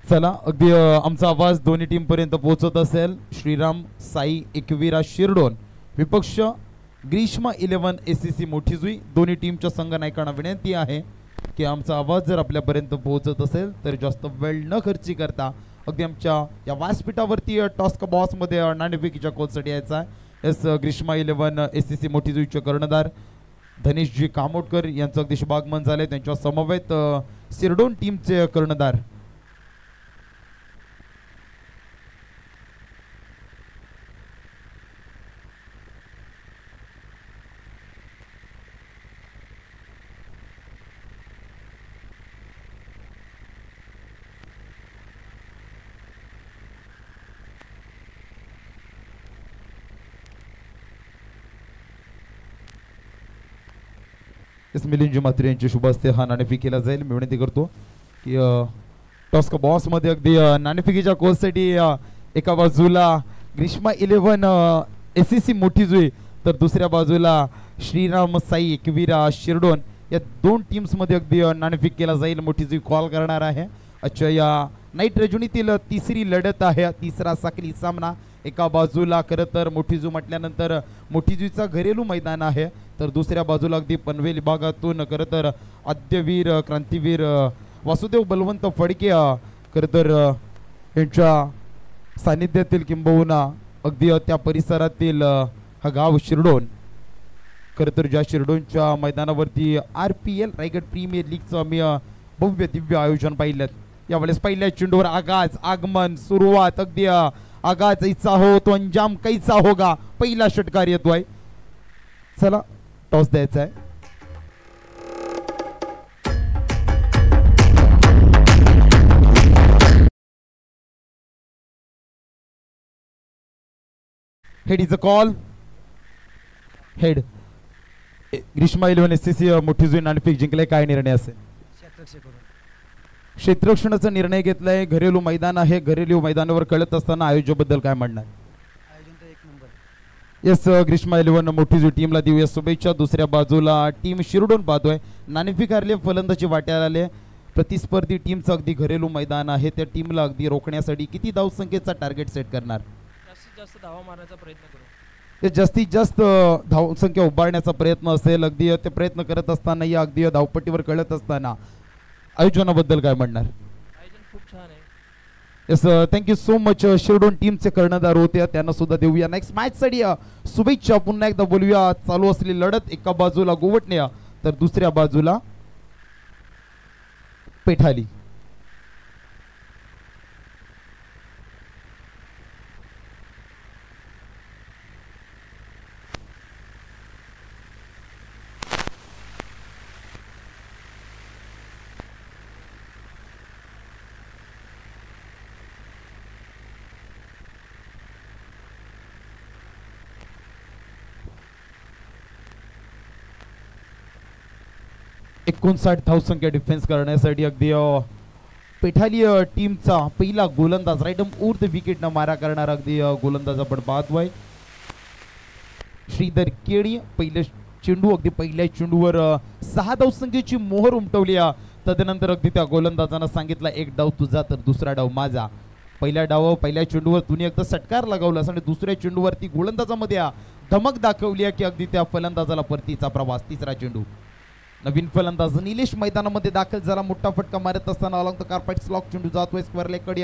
[SPEAKER 2] चला अगदी आमचा आवाज दोन्ही टीम पर्यंत पोहोचत असेल. श्रीराम साई एकवीरा शिरडोन विपक्ष ग्रीष्मा 11 SCC मोठी जुई. दोन्ही टीमच्या संघ नायकांना विनंती आहे की आमचा आवाज जर आपल्यापर्यंत पोहोचत असेल तर जास्त वेळ न खर्ची करता अगदी आमच्या या व्यासपीठावरती टॉस्क बॉक्समध्ये नाणेफेकीच्या कोलसाठी यायचा आहे. एस ग्रीष्मा 11 SCC मोठी जुईचे कर्णधार धनेशजी कामोटकर यांचं अगदी शुभागमन झाले. त्यांच्या समवेत शिरडोन टीमचे कर्णधार मिलिंद मात्रे यांच्या शुभ हस्ते हा नाणेफेक केला जाईल. मी विनंती करतो की टॉस्क बॉक्स मध्ये अगदी नाणेफेकीच्या कोलसाठी एका बाजूला ग्रीष्मा 11 SCC मोठी जुई तर दुसऱ्या बाजूला श्रीराम साई एकवीरा शिरडोन या दोन टीम्स मध्ये अगदी नाणेफेक केला जाईल. मोठी जुई कॉल करणार आहे. अच्छा या नाईट रजनीतील तिसरी लढत आहे. तिसरा साखळी सामना. एका बाजूला खरं तर मोठी जुई म्हटल्यानंतर मोठी जुईचा घरेलू मैदान आहे तर दुसऱ्या बाजूला अगदी पनवेल विभागातून खरं तर आद्यवीर क्रांतीवीर वासुदेव बलवंत फडके खरं तर यांच्या सानिध्यातील किंबहुना अगदी त्या परिसरातील हा गाव शिरडोन. खरं तर ज्या शिरडोनच्या मैदानावरती RPL रायगड प्रीमियर लीगचं आम्ही भव्य दिव्य आयोजन पाहिलं. यावेळेस पहिल्या चेंडूवर आगाज आगमन सुरुवात अगदी आगाज ऐसा हो तो अंजाम कैसा होगा पहिला षटकार येतोय. चला टॉस द्यायचा आहे. Head is a call. Head. Grishma 11 SCC मोठी जुई नाणेफेक जिंकले. काय निर्णय असेल? क्षेत्ररक्षणाचा निर्णय घेतलाय. घरेलू मैदान आहे. घरेलू मैदानावर खेळत असताना आयोजकाबद्दल काय म्हणणार? यस ग्रीष्मा 11 मोठी जुई टीमला देऊया शुभेच्छा. दुसऱ्या बाजूला टीम शिरडोन पाहतोय नाणेफेक हारले फलंदाजी वाट्याला आले. प्रतिस्पर्धी टीमचं अगदी घरेलू मैदान आहे. त्या टीमला अगदी रोखण्यासाठी किती धावसंख्येचा टार्गेट सेट करणार?
[SPEAKER 3] जास्तीत जास्त धावा मारण्याचा प्रयत्न करू.
[SPEAKER 2] ते जास्तीत जास्त धावसंख्या उभारण्याचा प्रयत्न असेल. अगदी ते प्रयत्न करत असताना या अगदी धावपट्टीवर खेळत असताना आयोजनाबद्दल काय म्हणणार?
[SPEAKER 3] आयोजन खूप छान आहे.
[SPEAKER 2] Yes thank you so much. Shirdon टीमचे कर्णधार होते त्यांना सुद्धा देऊया नेक्स्ट मॅच साठी शुभेच्छा. पुन्हा एकदा बोलूया. चालू असलेली लढत एका बाजूला गोवटणे तर दुसऱ्या बाजूला पेठाली. धावसंख्या डिफेन्स करण्यासाठी अगदी पेठाली टीमचा पहिला गोलंदाज राईट ऊर्ध विकेट न मारा करणारा अगदी गोलंदाज आपण पाहतोय श्रीधर केळी. पहिल्या चेंडू अगदी पहिल्या चेंडूवर 6 धावसंख्येची मोहर उमटवली. तदनंतर अगदी त्या गोलंदाजानं सांगितलं एक डाव तुझा तर दुसरा डाव माझा. पहिल्या चेंडूवर तुम्ही एकदा षटकार लगावलास आणि दुसऱ्या चेंडूवरती गोलंदाजामध्ये धमक दाखवली की अगदी त्या फलंदाजाला परतीचा प्रवास. तिसरा चेंडू नवीन फलंदाज निलेश मैदानामध्ये दाखल झाला. मोठा फटका मारत असताना अलॉंग द कार्पेट स्लॉक चेंडू जातोय स्क्वेअर लेगकडे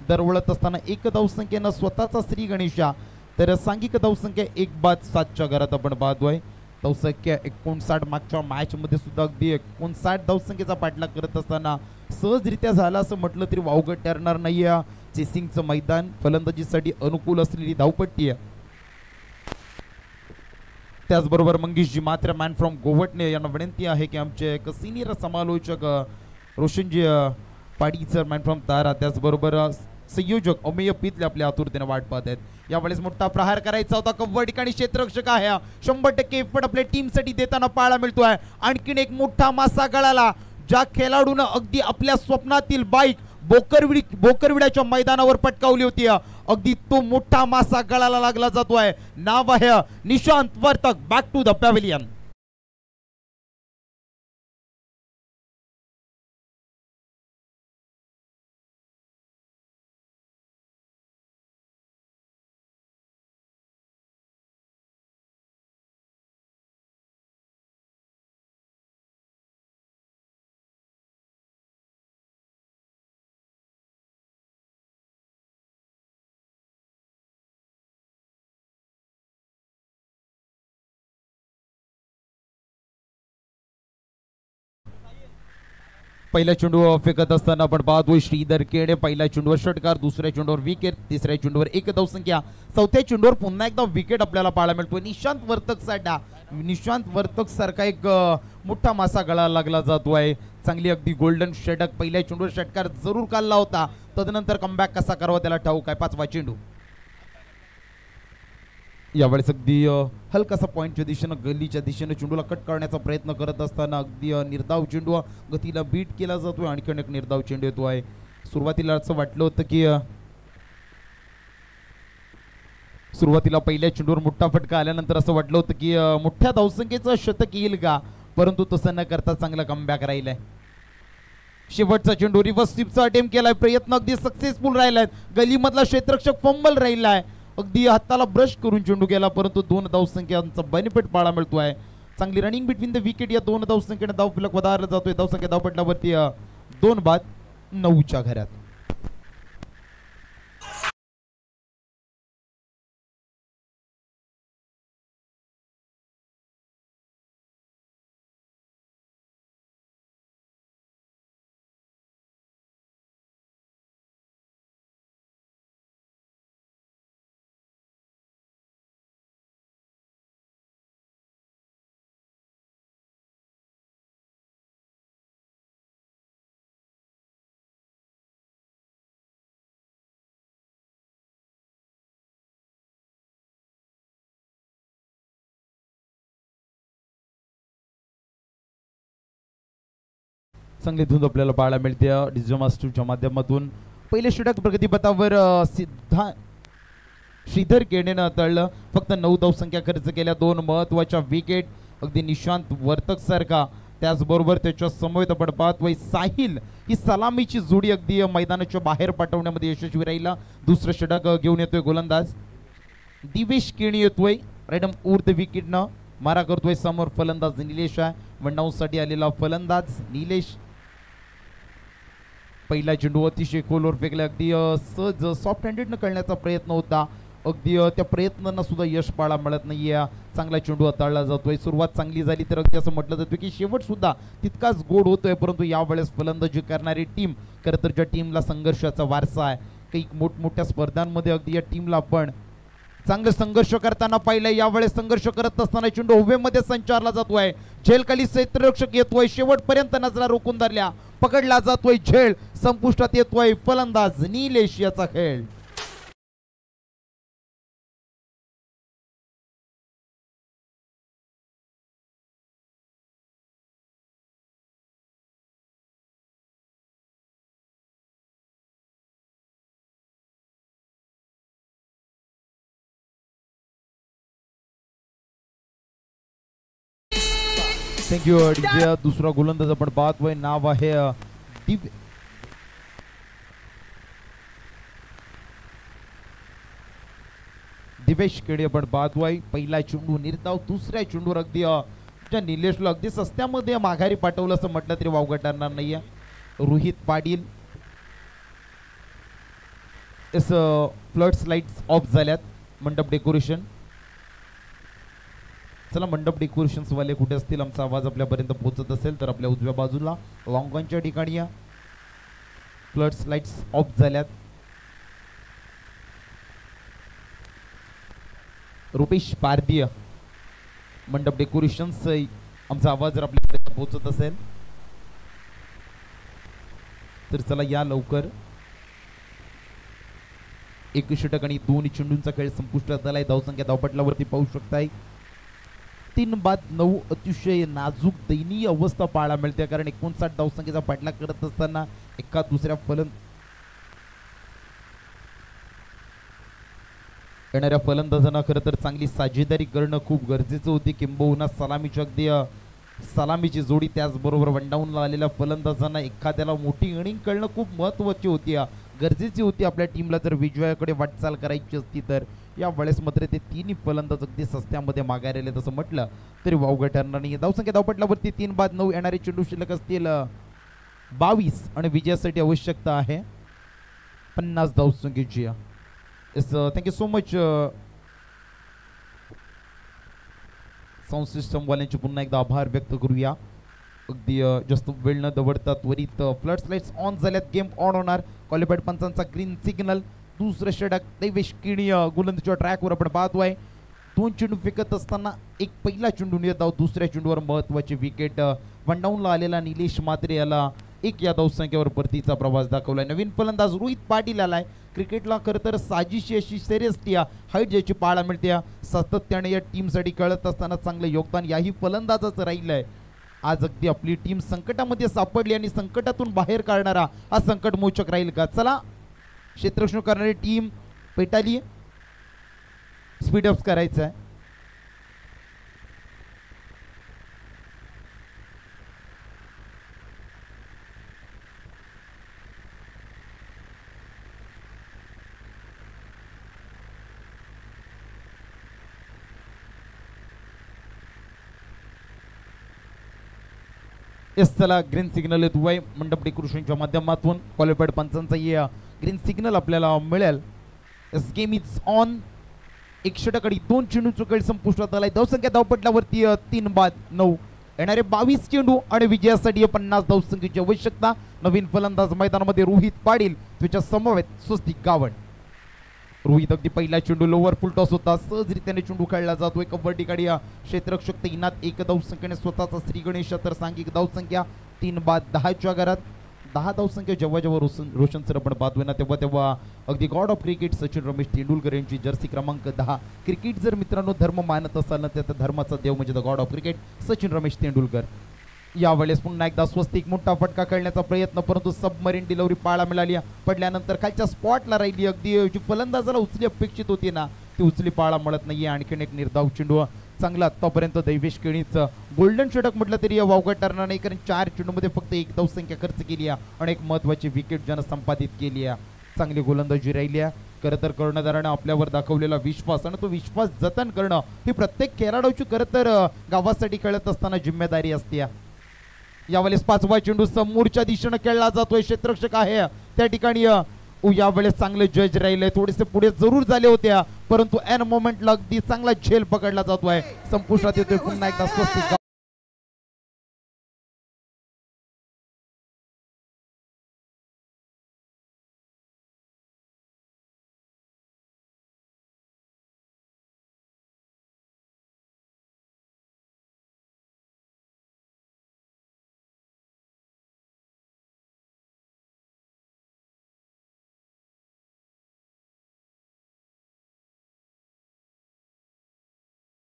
[SPEAKER 2] दरवळत असताना एक धावसंख्येनं स्वतःचा श्री गणेशा तर सांघिक धावसंख्या 1-7च्या घरात आपण पाहतोय. धावसंख्या 59 मागच्या मॅच मध्ये सुद्धा अगदी 59 धावसंख्येचा पाठलाग करत असताना सहजरित्या झाला असं म्हटलं तरी वावगं ठरणार नाहीये. चेसिंगचं मैदान फलंदाजीसाठी अनुकूल असलेली धावपट्टी आहे. त्याचबरोबर मंगेशजी मात्र मॅन फ्रॉम गोवटणे यांना विनंती आहे की आमचे एक सिनियर समालोचक रोशनजी पाडीकर मॅन फ्रॉम तारा त्याचबरोबर संयोजक अमेय पितले आपल्या आतुरतेने वाट पाहत आहेत. यावेळेस मोठा प्रहार करायचा होता. कव्वड ठिकाणी क्षेत्ररक्षक आहे 100% एफर्ट आपल्या टीमसाठी देताना पाहायला मिळतोय. आणखीन एक मोठा मासा गळाला. ज्या खेळाडूनं अगदी आपल्या स्वप्नातील बाईक बोकरविड्याच्या मैदानावर पटकावली होती. अगदी तो मोठा मासा गळाला लागला जातोय. नाव आहे Nishant Vartak. Back to the pavilion. पहिल्या चेंडूवर फेकत असताना आपण पाहतोय श्रीधर केडे. पहिल्या चेंडूवर षटकार, दुसऱ्या चेंडूवर विकेट, तिसऱ्या चेंडूवर एक धावसंख्या, चौथ्या चेंडूवर पुन्हा एकदा विकेट आपल्याला पाहायला मिळतोय. निशांत वर्तक सारखा एक मोठा मासा गळाला लागला जातोय. चांगली अगदी गोल्डन षटक. पहिल्या चेंडूवर षटकार जरूर काढला होता, तदनंतर कमबॅक कसा करावा त्याला ठाऊक आहे. पाचवा चेंडू यावेळेस अगदी हलकासा पॉईंटच्या दिशेनं, गल्लीच्या दिशेनं चेंडूला कट करण्याचा प्रयत्न करत असताना अगदी निर्धाव चेंडू गतीला बीट केला जातोय. आणखी एक निर्धाव चेंडू येतो आहे. सुरुवातीला असं वाटलं होतं की सुरुवातीला पहिल्या चेंडूवर मोठा फटका आल्यानंतर असं वाटलं होतं की मोठ्या धावसंख्येचं शतक येईल का, परंतु तसं न करता चांगला कमबॅक राहिलाय. शेवटचा चेंडू रिव्हर्स स्वीपचा अटेम्प्ट केलाय. प्रयत्न अगदी सक्सेसफुल राहिलाय. गलीमधला क्षेत्ररक्षक फंबल राहिलाय. अगदी हाताला ब्रश करून चेंडू गेला, परंतु 2 धावसंख्यांचा बेनिफिट पाहायला मिळतोय. चांगली रनिंग बिटवीन द विकेट. या 2 धावसंख्येने धावफलक वधारला जातोय. धावसंख्या धावपटलावरती 2 बाद 9च्या घरात. चांगली धुंद आपल्याला पाहायला मिळते डिजिटल मास्टरच्या माध्यमातून. पहिले षटक प्रगतीपथावर श्रीधर केडेनं तळलं. फक्त 9 धावसंख्या खर्च केल्या. 2 महत्वाच्या विकेट. अगदी निशांत वर्तक सारखा, त्याचबरोबर त्याच्या समवेत आपण पाहतोय साहिल ही सलामीची जोडी अगदी मैदानाच्या बाहेर पाठवण्यामध्ये यशस्वी राहिला. दुसरं षटक घेऊन येतोय गोलंदाज दिवेश केणी. येतोय राईडम ऊर्ध विकेटनं मारा करतोय. समोर फलंदाज निलेश आहे. वनडाऊनसाठी आलेला फलंदाज निलेश. पहिला चेंडू अतिशय खोलवर फेकला. अगदी सहज सॉफ्ट हँडेडनं करण्याचा प्रयत्न होता. अगदी त्या प्रयत्नांना सुद्धा यश पाहायला मिळत नाहीये. चांगला चेंडू हाताळला जातोय. सुरुवात चांगली झाली तर अगदी असं म्हटलं जातं की शेवट सुद्धा तितकाच गोड होतोय. परंतु यावेळेस फलंदाजी करणारी टीम, खरं तर ज्या टीमला संघर्षाचा वारसा आहे, काही मोठमोठ्या स्पर्धांमध्ये अगदी या टीमला आपण चांगलं संघर्ष करताना पाहिलंय. यावेळेस संघर्ष करत असताना चेंडू हवेमध्ये संचारला जातोय. झेलखाली क्षेत्ररक्षक येतोय. शेवटपर्यंत नजरा रोखून धरल्या. पकडला जातोय झेल. संपुष्टात येतोय फलंदाज निलेश याचा खेळ. थँक्यू. दुसरा गोलंदाज आपण पाहतोय. नाव आहे दिवेश केडे. आपण पाहतोय पहिला चेंडू निर्धाव. दुसऱ्या चेंडूवर अगदी निलेशला अगदी सस्त्यामध्ये माघारी पाठवलं असं म्हटलं तरी वावगं ठरणार नाहीये. Rohit Patil. Flood slides of झाल्यात. मंडप डेकोरेशन. चला, मंडप डेकोरेशन्स वाले कुठे असतील, आमचा आवाज आपल्यापर्यंत पोहोचत असेल तर आपल्या उजव्या बाजूला लॉंगॉनच्या ठिकाणी या. फ्लड स्लाइड्स ऑफ झाल्यात. रुपेश पारदीय, मंडप डेकोरेशन्स. आमचा आवाज जर आपल्यापर्यंत पोहोचत असेल तर चला या लवकर. 21 षटक आणि 2 चेंडूंचा खेळ संपुष्टात आलाय. धावसंख्या धावपटलावरती पाहू शकताय 3 बाद 9. अतिशय नाजूक दयनीय अवस्था पाहायला मिळते, कारण 59 धावसंख्येचा पाठलाग करत असताना एका दुसऱ्या येणाऱ्या फलंदाजांना खरं तर चांगली साजेदारी करणं खूप गरजेचं होते, किंबहुना सलामीची अगदी सलामीची जोडी त्याचबरोबर वनडाऊनला आलेल्या फलंदाजांना एखाद्याला मोठी इनिंग करणं खूप महत्त्वाची होती, गरजेची होती आपल्या टीमला जर विजयाकडे वाटचाल करायची असती तर. या वेळेस मात्र ते तिन्ही फलंदाज अगदी सस्त्यामध्ये मागे राहिले तसं म्हटलं तरी वावगं ठरणार नाही. धावसंख्या धावपटलावरती 3 बाद 9 येणारे चेंडू शिल्लक असतील 22 आणि विजयासाठी आवश्यकता आहे 50 धावसंख्येची. Yes, thank you so much sound system वाल्यांचे पुन्हा एकदा आभार व्यक्त करूया. अगदी जास्त वेळ न दवडता त्वरित फ्लड लाईट्स ऑन झाल्यात, गेम ऑन होणार. क्वालिफाईड पंचांचा ग्रीन सिग्नल. दुसरं षटक दैवेश किणी गोलंदाजीच्या ट्रॅकवर आपण पाहतोय. 2 चेंडू फेकत असताना एक पहिला चेंडू येत आहोत, दुसऱ्या चेंडूवर महत्वाची विकेट. वनडाऊनला आलेला निलेश म्हात्रे याला 1 या धावसंख्येवर परतीचा प्रवास दाखवलाय. नवीन फलंदाज रोहित पाटील आलाय. क्रिकेटला खरं तर साजिशी अशी सिरियसटी हाईट ज्याची पाहायला मिळते, सातत्याने या टीमसाठी कळत असताना चांगलं योगदान याही फलंदाजाचं राहिलं आहे. आज अगदी आपली टीम संकटामध्ये सापडली आणि संकटातून बाहेर काढणारा हा संकटमोचक राहील का? चला, क्षेत्ररक्षण करणारी टीम पेटाली, स्पीडअप करायचं आहे. येस, चला, ग्रीन सिग्नल येतो आहे मंडप डेकोरेशनच्या माध्यमातून. क्वालिफाईड पंचांचा ग्रीन सिग्नल आपल्याला मिळेल. Yes, game is on. 1 षटक 2 चेंडूंचा खेळ संपुष्टात आलाय. धावसंख्या धावपटलावरती 3 बाद 9 येणारे 22 चेंडू आणि विजयासाठी 50 धावसंख्येची आवश्यकता. नवीन फलंदाज मैदानामध्ये रोहित पाटील, त्याच्या समवेत स्वस्तिक गावण. रोहित अगदी पहिला चेंडू लोवर फुल टॉस होता, सहजरित्याने चेंडू खेळला जातोय. कबड्डी काढी क्षेत्ररक्षक तैनात. 1 धावसंख्येने स्वतःचा श्री गणेश तर सांघिक धावसंख्या 3 बाद 10च्या घरात. 10 धावसंख्या जेव्हा जेव्हा रोशन सर आपण पाहतोय ना तेव्हा तेव्हा अगदी God of cricket Sachin Ramesh Tendulkar यांची जर्सी क्रमांक 10. क्रिकेट जर मित्रांनो धर्म मानत असाल ना तर धर्माचा देव म्हणजे the God of cricket Sachin Ramesh Tendulkar. यावेळेस पुन्हा एकदा स्वस्तिक मोठा फटका खेळण्याचा प्रयत्न, परंतु सबमरीन डिलिव्हरी पाहायला मिळाली. पडल्यानंतर खालच्या स्पॉटला राहिली. अगदी जी फलंदाजाला उचली अपेक्षित होती ना ती उचली पाहायला मिळत नाहीये. आणखीन एक निर्धाव चेंडू चांगला आतापर्यंत दैवेश केणीचं गोल्डन षटक म्हटलं तरी वावगं ठरणार नाही, कारण 4 चेंडूमध्ये फक्त 1 धावसंख्या खर्च केली आहे आणि एक महत्वाची विकेट ज्यानं संपादित केली आहे. चांगली गोलंदाजी राहिली आहे. खरं तर कर्णधारानं आपल्यावर दाखवलेला विश्वास आणि तो विश्वास जतन करणं ही प्रत्येक खेळाडूची खरं तर गावासाठी खेळत असताना जिम्मेदारी असते. यावेळेस 5वा चेंडू समोरच्या दिशेनं खेळला जातोय. क्षेत्ररक्षक आहे त्या ठिकाणी. यावेळेस चांगले जज राहिले, थोडेसे पुढे जरूर झाले होते, परंतु एन मोमेंटला अगदी चांगला झेल पकडला जातोय. संपुष्टात येतोय पुन्हा एकदा स्वस्तिक.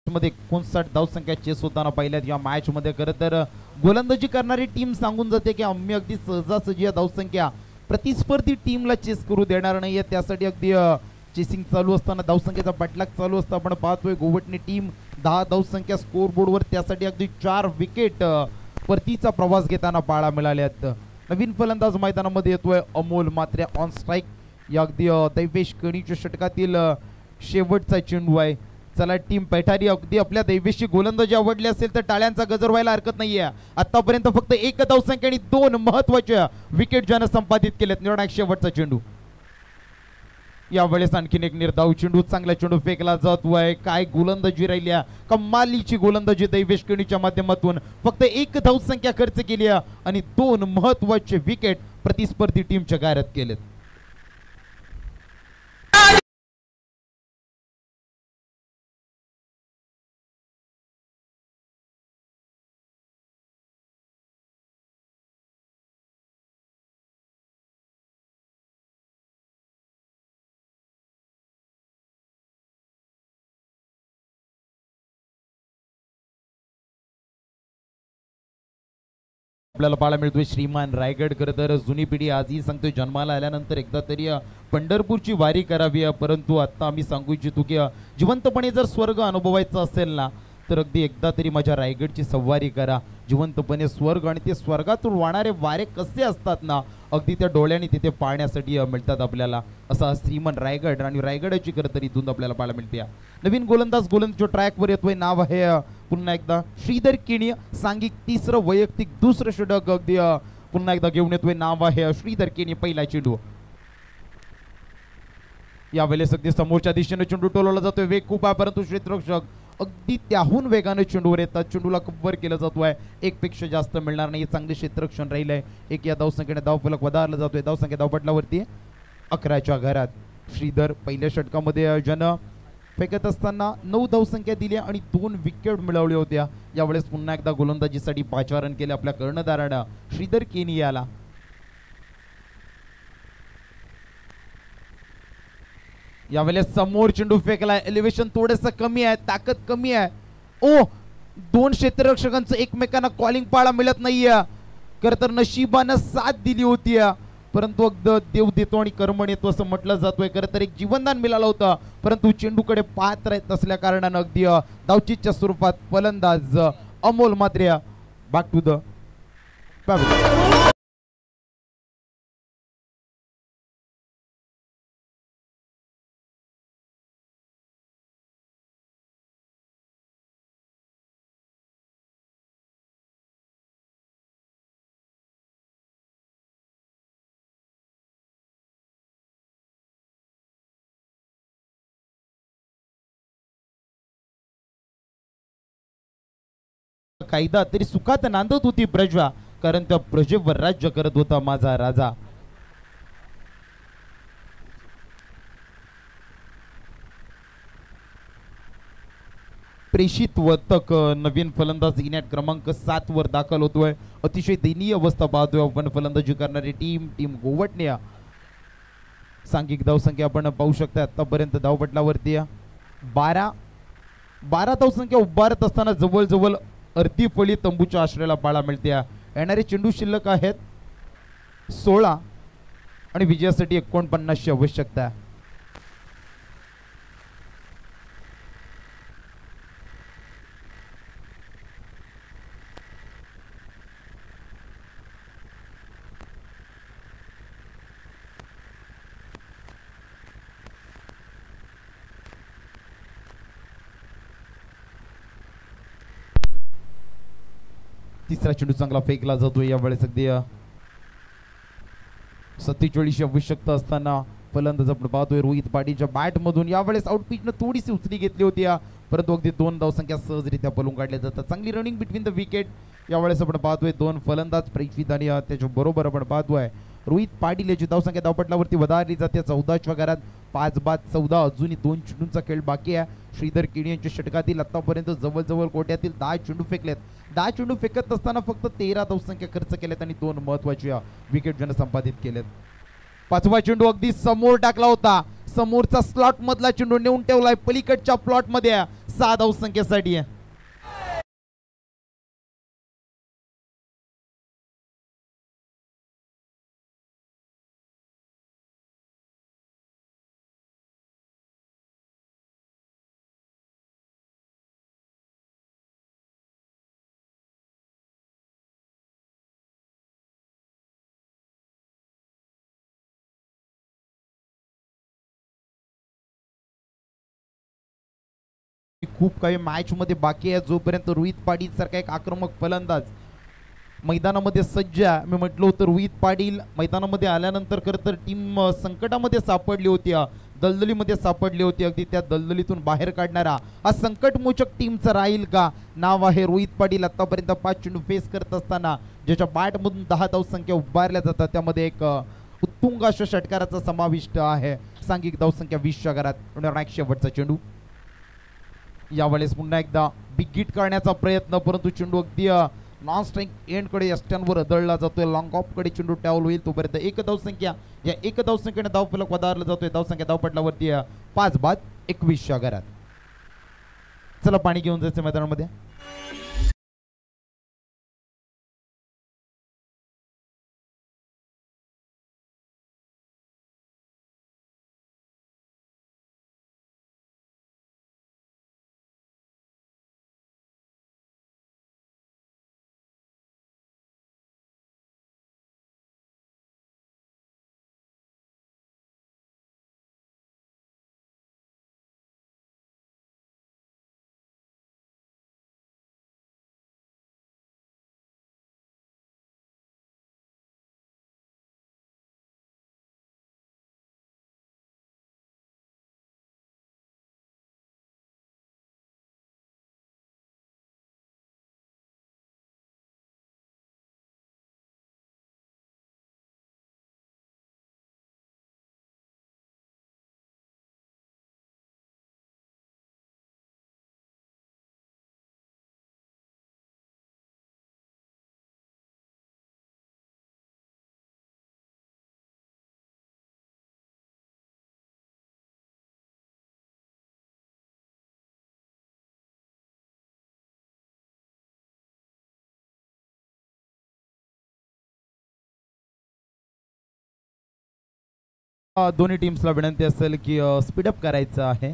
[SPEAKER 2] मध्ये 59 धावसंख्या चेस होताना पाहिल्यात या मॅच मध्ये. खरं तर गोलंदाजी करणारी टीम सांगून जाते की आम्ही अगदी सहजासहजी धावसंख्या प्रतिस्पर्धी टीमला चेस करू देणार नाहीये. त्यासाठी अगदी चेसिंग चालू असताना धावसंख्येचा पाठलाग चालू असता आपण पाहतोय गोवटणी टीम 10 धावसंख्या स्कोर बोर्डवर, त्यासाठी अगदी 4 विकेट परतीचा प्रवास घेताना पाहायला मिळाल्यात. नवीन फलंदाज मैदानामध्ये येतोय अमोल म्हात्रे ऑन स्ट्राईक. या अगदी दैवेश केणीच्या षटकातील शेवटचा चेंडू आहे. चला, टीम पैठारी अगदी आपल्या दैवेशी गोलंदाजी आवडली असेल तर टाळ्यांचा गजर व्हायला हरकत नाहीये. आतापर्यंत फक्त 1 धावसंख्या आणि 2 महत्वाच्या विकेट ज्यानं संपादित केलेत. निर्णायक शेवटचा चेंडू. यावेळेस आणखीन एक निर्धाव चेंडू, चांगला चेंडू फेकला जातोय. काय गोलंदाजी राहिल्या, कमालीची गोलंदाजी दैवेश केणीच्या माध्यमातून. फक्त 1 धावसंख्या खर्च केली आणि 2 महत्वाचे विकेट प्रतिस्पर्धी टीमच्या गायरात केलेत. आपल्याला पाहायला मिळतोय श्रीमान रायगड. खरं तर जुनी पिढी आजही सांगतोय जन्माला आल्यानंतर एकदा तरी पंढरपूरची वारी करावी आहे, परंतु आता आम्ही सांगू इच्छितो की जिवंतपणे जर स्वर्ग अनुभवायचा असेल ना तर अगदी एकदा तरी माझ्या रायगडची सवारी करा. जिवंतपणे स्वर्ग आणि ते स्वर्गातून वाहणारे वारे कसे असतात ना अगदी त्या डोळ्यांनी तिथे पाहण्यासाठी मिळतात आपल्याला. असा श्रीमन रायगड आणि रायगडाची खरं तर इथून आपल्याला पाहायला मिळते. नवीन गोलंदाज जो ट्रॅकवर येतोय नाव आहे पुन्हा एकदा श्रीधर केणी. सांघिक तिसरं वैयक्तिक दुसरं षटक अगदी पुन्हा एकदा घेऊन येतोय नाव आहे श्रीधर केणी. पहिला चेंडू यावेळेस अगदी समोरच्या दिशेने चेंडू टोलवला जातोय. वेग खूप आहे परंतु क्षेत्ररक्षक अगदी त्याहून वेगाने चेंडूवर येतात. चेंडूला कव्हर केलं जातोय. एक पेक्षा जास्त मिळणार नाही. चांगले क्षेत्ररक्षण राहिलंय. एक या धावसंख्येने धावफलक वधारला जातोय. धावसंख्या धावपटलावरती 11च्या घरात. श्रीधर पहिल्या षटकामध्ये जन फेकत असताना 9 धावसंख्या दिल्या आणि 2 विकेट मिळवल्या होत्या. यावेळेस पुन्हा एकदा गोलंदाजीसाठी पाचारण केले आपल्या कर्णधारानं श्रीधर केणी याला. यावेळेस समोर चेंडू फेकलाय. एलिव्हेशन थोडंसं कमी आहे, ताकद कमी आहे. ओ 2 क्षेत्ररक्षकांचं एकमेकांना कॉलिंग पाहायला मिळत नाहीये. खरं तर नशिबानं साथ दिली होती परंतु अगदी देव देतो आणि कर्म नेतो असं म्हटलं जातोय. खरं तर एक जीवनदान मिळालं होतं परंतु चेंडूकडे पाहत राहत असल्या कारणानं अगदी धावचीच्या स्वरूपात फलंदाज अमोल मात्रे बॅक टू द कायदा तरी सुखात नांदत होती प्रजा, कारण त्या प्रजेवर राज्य करत होता माझा राजा. प्रेषित वर्तक नवीन फलंदाज इनॅट क्रमांक 7 वर दाखल होतोय. अतिशय दयनीय अवस्था पाहतोय आपण. फलंदाजी करणारी टीम गोवटणे. सांघिक धावसंख्या आपण पाहू शकता आतापर्यंत धावपटलावरती 12 धावसंख्या उभारत असताना जवळजवळ अर्धी फळी तंबूच्या आश्रयाला पाहायला मिळते. येणारे चेंडू शिल्लक आहेत 16 आणि विजयासाठी 49ची आवश्यकता. तिसरा चेंडू चांगला फेकला जातो. यावेळेस अगदी 47ची आवश्यकता असताना फलंदाज आपण पाहतोय रोहित पाटीलच्या बॅट मधून यावेळेस आउट पिचनं थोडीशी उचली घेतली होती परंतु अगदी 2 धावसंख्या सहजरित्या पळून काढल्या जातात. चांगली रनिंग बिटवीन द विकेट. यावेळेस आपण पाहतोय 2 फलंदाज प्रेक्षित आणि त्याच्या बरोबर आपण पाहतोय रोहित पाटील याची धावसंख्या धावपटलावरती वधारली जाते. 14च्या घरात 5 बाद 14. अजूनही 2 चेंडूंचा खेळ बाकी आहे. श्रीधर केणी यांच्या षटकातील आतापर्यंत जवळजवळ कोट्यातील 10 चेंडू फेकलेत. 10 चेंडू फेकत असताना फक्त 13 धावसंख्या खर्च केल्यात आणि 2 महत्वाच्या विकेट ज्यानं संपादित केलेत. 5वा चेंडू अगदी समोर टाकला होता. समोरचा स्लॉट मधला चेंडू नेऊन ठेवलाय पलीकडच्या प्लॉट मध्ये 6 धावसंख्येसाठी. खूप काही मॅच मध्ये बाकी आहे. जोपर्यंत रोहित पाटील सारखा एक आक्रमक फलंदाज मैदानामध्ये सज्ज आहे. मी म्हटलं होतं रोहित पाटील मैदानामध्ये आल्यानंतर खरं तर टीम संकटामध्ये सापडली होती, दलदलीमध्ये सापडली होती. अगदी त्या दलदलीतून बाहेर काढणारा हा संकटमोचक टीमचा राहील का? नाव आहे रोहित पाटील. आतापर्यंत 5 चेंडू फेस करत असताना ज्याच्या बॅटमधून 10 धावसंख्या उभारल्या जातात त्यामध्ये एक उत्तुंग अशा षटकाराचा समाविष्ट आहे. सांघिक धावसंख्या 20च्या घरात. शेवटचा चेंडू यावेळेस पुन्हा एकदा बिग हिट करण्याचा प्रयत्न परंतु चेंडू अगदी नॉन स्ट्राईक एंडकडे यष्ट्यांवर अदळला जातोय. लॉंग ऑफ कडे चेंडू टॅवल होईल तोपर्यंत 1 धावसंख्या. या 1 धावसंख्येने धावफलक वधारला जातोय. धावसंख्या धावपटलावरती 5 बाद 21च्या घरात. चला पाणी घेऊन जायचं मैदानामध्ये. दोन्ही टीम्सला विनंती असेल की स्पीडअप करायचं आहे.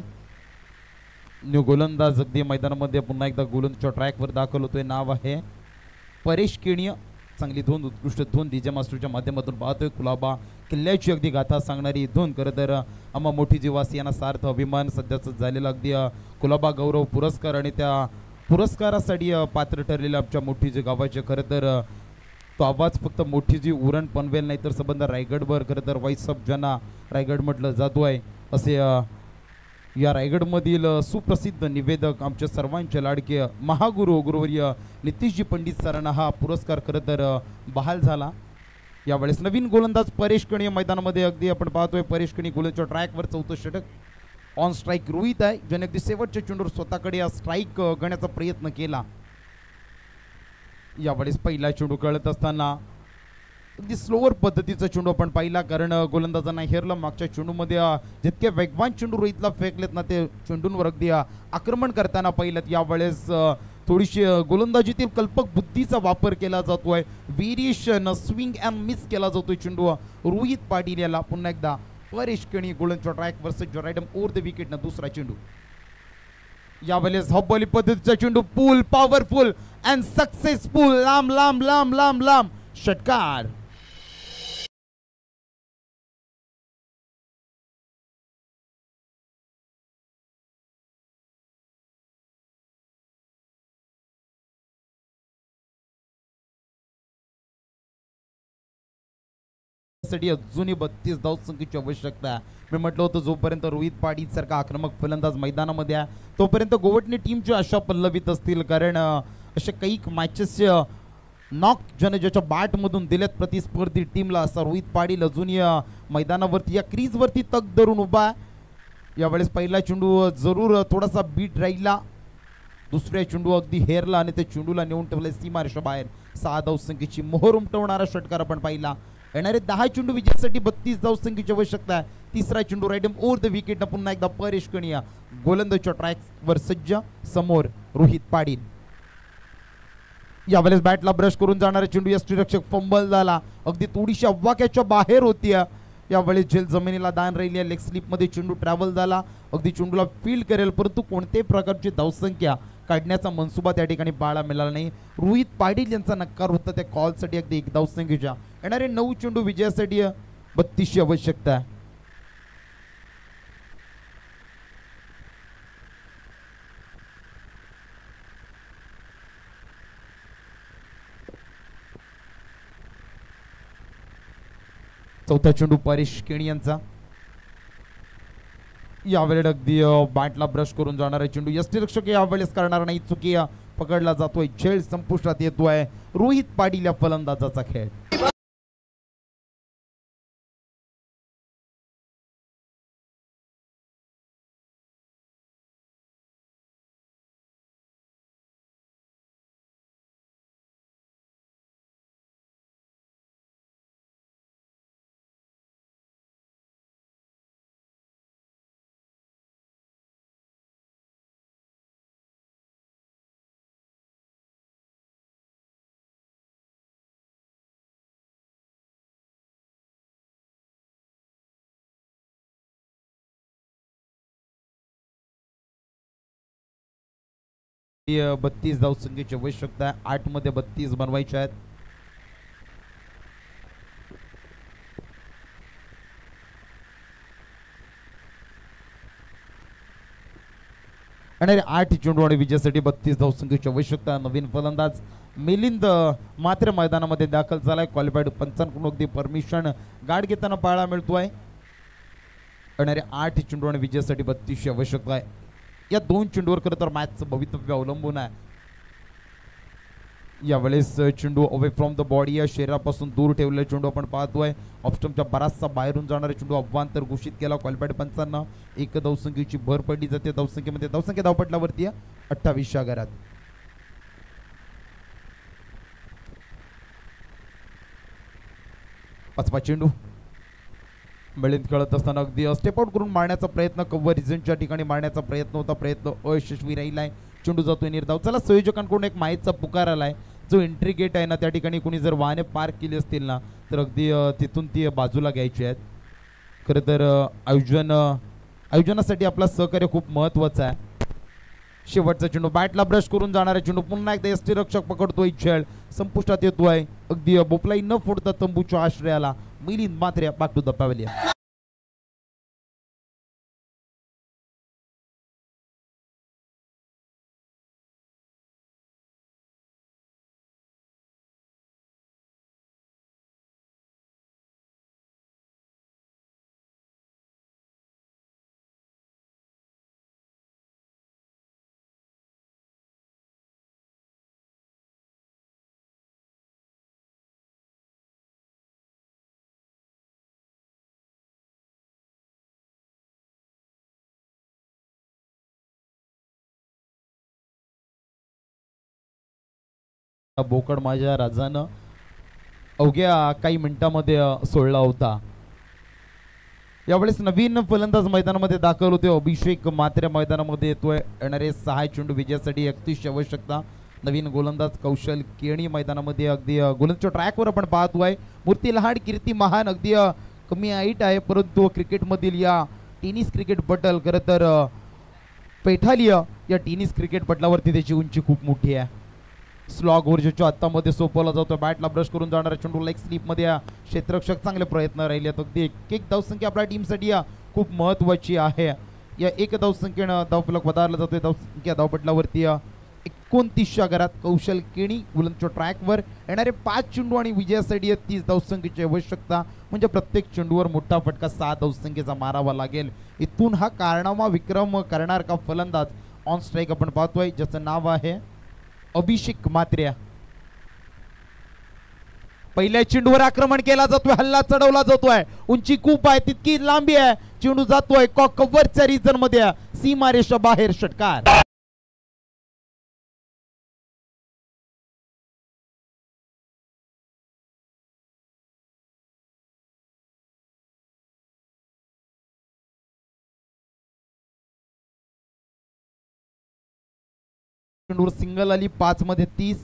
[SPEAKER 2] न्यू गोलंदाज अगदी मैदानामध्ये पुन्हा एकदा गोलंदाजच्या ट्रॅकवर दाखल होतोय. नाव आहे परेश केणिया. चांगली धून, उत्कृष्ट धून डीजे मास्टरच्या माध्यमातून पाहतोय. कुलाबा किल्ल्याची अगदी गाथा सांगणारी धून. खरं तर आम्हा मोठी जीवासियांना सार्थ अभिमान सध्याच झालेला अगदी कुलाबा गौरव पुरस्कार आणि त्या पुरस्कारासाठी पात्र ठरलेल्या आमच्या मोठी जी गावाचे खरं तर तो आवाज फक्त मोठी जी उरण पनवेल नाही तर संबंध रायगडवर खरं तर व्हॉइस ऑफ ज्यांना रायगड म्हटलं जातो आहे असे या रायगडमधील सुप्रसिद्ध निवेदक आमच्या सर्वांचे लाडके महागुरु गुरुवर्य नितीशजी पंडित सरांना हा पुरस्कार खरं तर बहाल झाला. यावेळेस नवीन गोलंदाज परेश कणी मैदानामध्ये अगदी आपण पाहतोय. परेश कणी गोलंदाजच्या ट्रॅकवर चौथं षटक. ऑन स्ट्राईक रोहित आहे ज्याने अगदी शेवटच्या चेंडूवर स्वतःकडे स्ट्राईक घेण्याचा प्रयत्न केला. यावेळेस पहिला चेंडू कळत असताना अगदी स्लोअर पद्धतीचा चेंडू आपण पाहिला कारण गोलंदाजांना हेरलं. मागच्या चेंडूमध्ये जितके वेगवान चेंडू रोहितला फेकलेत ना ते चेंडूंवर अगदी आक्रमण करताना पाहिलं. यावेळेस थोडीशी गोलंदाजीतील कल्पक बुद्धीचा वापर केला जातोय. व्हेरिएशन स्विंग अँड मिस केला जातोय चेंडू रोहित पाटील याला. पुन्हा एकदा परेश केणी गोलंदाजच्या ट्रॅक वर्सेस जोरायडम ओव्हर द विकेट ना दुसरा चेंडू. यावेळेस हब्बली पद्धतीचा चेंडू पूल पॉवरफुल अँड सक्सेसफुल. लांब लांब लांब लांब लांब षटकार. अजूनही 32 धावसंख्येची आवश्यकता आहे. मी म्हटलं होतं जोपर्यंत रोहित पाटील सारखा आक्रमक फलंदाज मैदानामध्ये आहे तोपर्यंत गोवटणे टीमची आशा पल्लवित असतील कारण असे काही मॅचेस नॉक ज्याच्या बॅटमधून दिल्यात प्रतिस्पर्धी टीमला असा रोहित पाटील अजूनही मैदानावरती या क्रीजवरती तग धरून उभा आहे. यावेळेस पहिला चेंडू जरूर थोडासा बीट राहिला. दुसऱ्या चेंडू अगदी हेरला आणि त्या चेंडूला नेऊन ठेवले सीमारेषा बाहेर. 6 धावसंख्येची मोहर उमटवणारा षटकार आपण पाहिला. येणारे 10 चेंडू विजयासाठी 32 धावसंख्येची आवश्यकता आहे. तिसरा चेंडू रायडम ओव्हर द विकेट. पुन्हा एकदा परेश कणिया गोलंदाजच्या ट्रॅकवर सज्ज. समोर रोहित पाटील. यावेळेस बॅटला ब्रश करून जाणारा चेंडू यष्टीरक्षक फंबल झाला. अगदी थोडीशी अव्वाक्याच्या बाहेर होती. यावेळेस झेल जमिनीला दान राहिली. लेग स्लिपमध्ये चेंडू ट्रॅव्हल झाला. अगदी चेंडूला फील्ड करेल परंतु कोणत्याही प्रकारची धावसंख्या काढण्याचा मनसुबा त्या ठिकाणी पाहायला मिळाला नाही. रोहित पाटील यांचा नकार होता त्या कॉलसाठी अगदी 1 धावसंख्येच्या. येणारे 9 चेंडू विजयासाठी 32ची आवश्यकता आहे. चौथा चेंडू परेश केणी यांचा. यावेळेस अगदी बॅटला ब्रश करून जाणारा चेंडू यष्टीरक्षक यावेळेस करणार नाही. चुकी पकडला जातोय. झेल संपुष्टात येतोय. रोहित पाटील या फलंदाजाचा खेळ. ती 32 धावसंख्येची आवश्यकता आहे. 8 मध्ये 32 बनवायचे आहेत. आणि 8 चेंडू आणि विजयासाठी 32 धावसंख्येची आवश्यकता. नवीन फलंदाज मिलिंद मात्र मैदानामध्ये दाखल झालाय. क्वालिफाईड पंचांकडून अगदी परमिशन गार्ड घेताना पाहायला मिळतोय. आणि 8 चेंडू आणि विजयासाठी 32ची आवश्यकता आहे. या 2 चेंडूवर खरं तर मॅचचं भवितव्य अवलंबून आहे. यावेळेस चेंडू अवे फ्रॉम द बॉडी या शरीरापासून दूर ठेवलेला चेंडू आपण पाहतोय. ऑफस्टम्पच्या बराचसा बाहेरून जाणारा चेंडू अव्वांतर घोषित केला. क्वालिफाईड पंचांना 1 धावसंख्येची भर पडली जाते. धावसंख्या धावपटलावरती 28च्या घरात. पाचवा चेंडू मिलिंद खेळत असताना अगदी स्टेप आउट करून मारण्याचा प्रयत्न कव्हर रिझनच्या ठिकाणी मारण्याचा प्रयत्न होता. प्रयत्न अयशस्वी राहिलाय. चेंडू जातोय निर्धाव. चला संयोजकांकडून एक माहितीचा पुकार आलाय. जो एंट्री गेट आहे ना त्या ठिकाणी कोणी जर वाहने पार्क केली असतील ना तर अगदी तिथून ती बाजूला घ्यायची आहेत. खरं तर आयोजनासाठी आपला सहकार्य खूप महत्वाचं आहे. शेवटचा चेंडू बॅटला ब्रश करून जाणारा चेंडू पुन्हा एकदा एसटी रक्षक पकडतोय. खेळ संपुष्टात येतोय. अगदी बोपलाई न फोडता तंबूच्या आश्रयाला Milind Mhatre back to the pavilion. बोकड माझ्या राजानं अवघ्या काही मिनिटांमध्ये सोडला होता. यावेळेस नवीन फलंदाज मैदानामध्ये दाखल होते. अभिषेक म्हात्रे मैदानामध्ये येतोय. येणारे 6 चेंडू विजयासाठी 31 आवश्यकता. नवीन गोलंदाज कौशल केणी मैदानामध्ये अगदी गोलंदाजच्या ट्रॅकवर आपण पाहतोय. मूर्ती लहान कीर्ती महान. अगदी कमी हाईट आहे परंतु क्रिकेटमधील या टेनिस क्रिकेट पटल खरं तर पैठालिया या टेनिस क्रिकेट पटलावरती त्याची उंची खूप मोठी आहे. स्लॉग ऊर्जेच्या हातामध्ये सोपवला जातो. बॅटला ब्रश करून जाणारा चेंडू लेग स्लिप मध्ये क्षेत्ररक्षक चांगले प्रयत्न राहिले. अगदी एक धावसंख्या आपल्या टीमसाठी खूप महत्वाची आहे. या एक धावसंख्येनं धावफलक वधारला जातोय. धावसंख्या धावपटलावरती 29 घरात कौशल केणी गोलंदाजच्या ट्रॅकवर. येणारे 5 चेंडू आणि विजयासाठी 30 धावसंख्येची आवश्यकता. म्हणजे प्रत्येक चेंडूवर मोठा फटका 6 धावसंख्येचा मारावा लागेल. इथून हा कारनामा विक्रम करणार का फलंदाज ऑन स्ट्राईक आपण पाहतोय ज्याचं नाव आहे अभिषेक म्हात्रे. पहिल्या चेंडूवर आक्रमण केला जातोय. हल्ला चढवला जातोय. उंची खूप आहे तितकी लांबी आहे. चेंडू जातोय कव्हरच्या रिजन मध्ये सीमारेषा बाहेर. षटकार. चेंडूवर सिंगल आली. 5 मध्ये 30.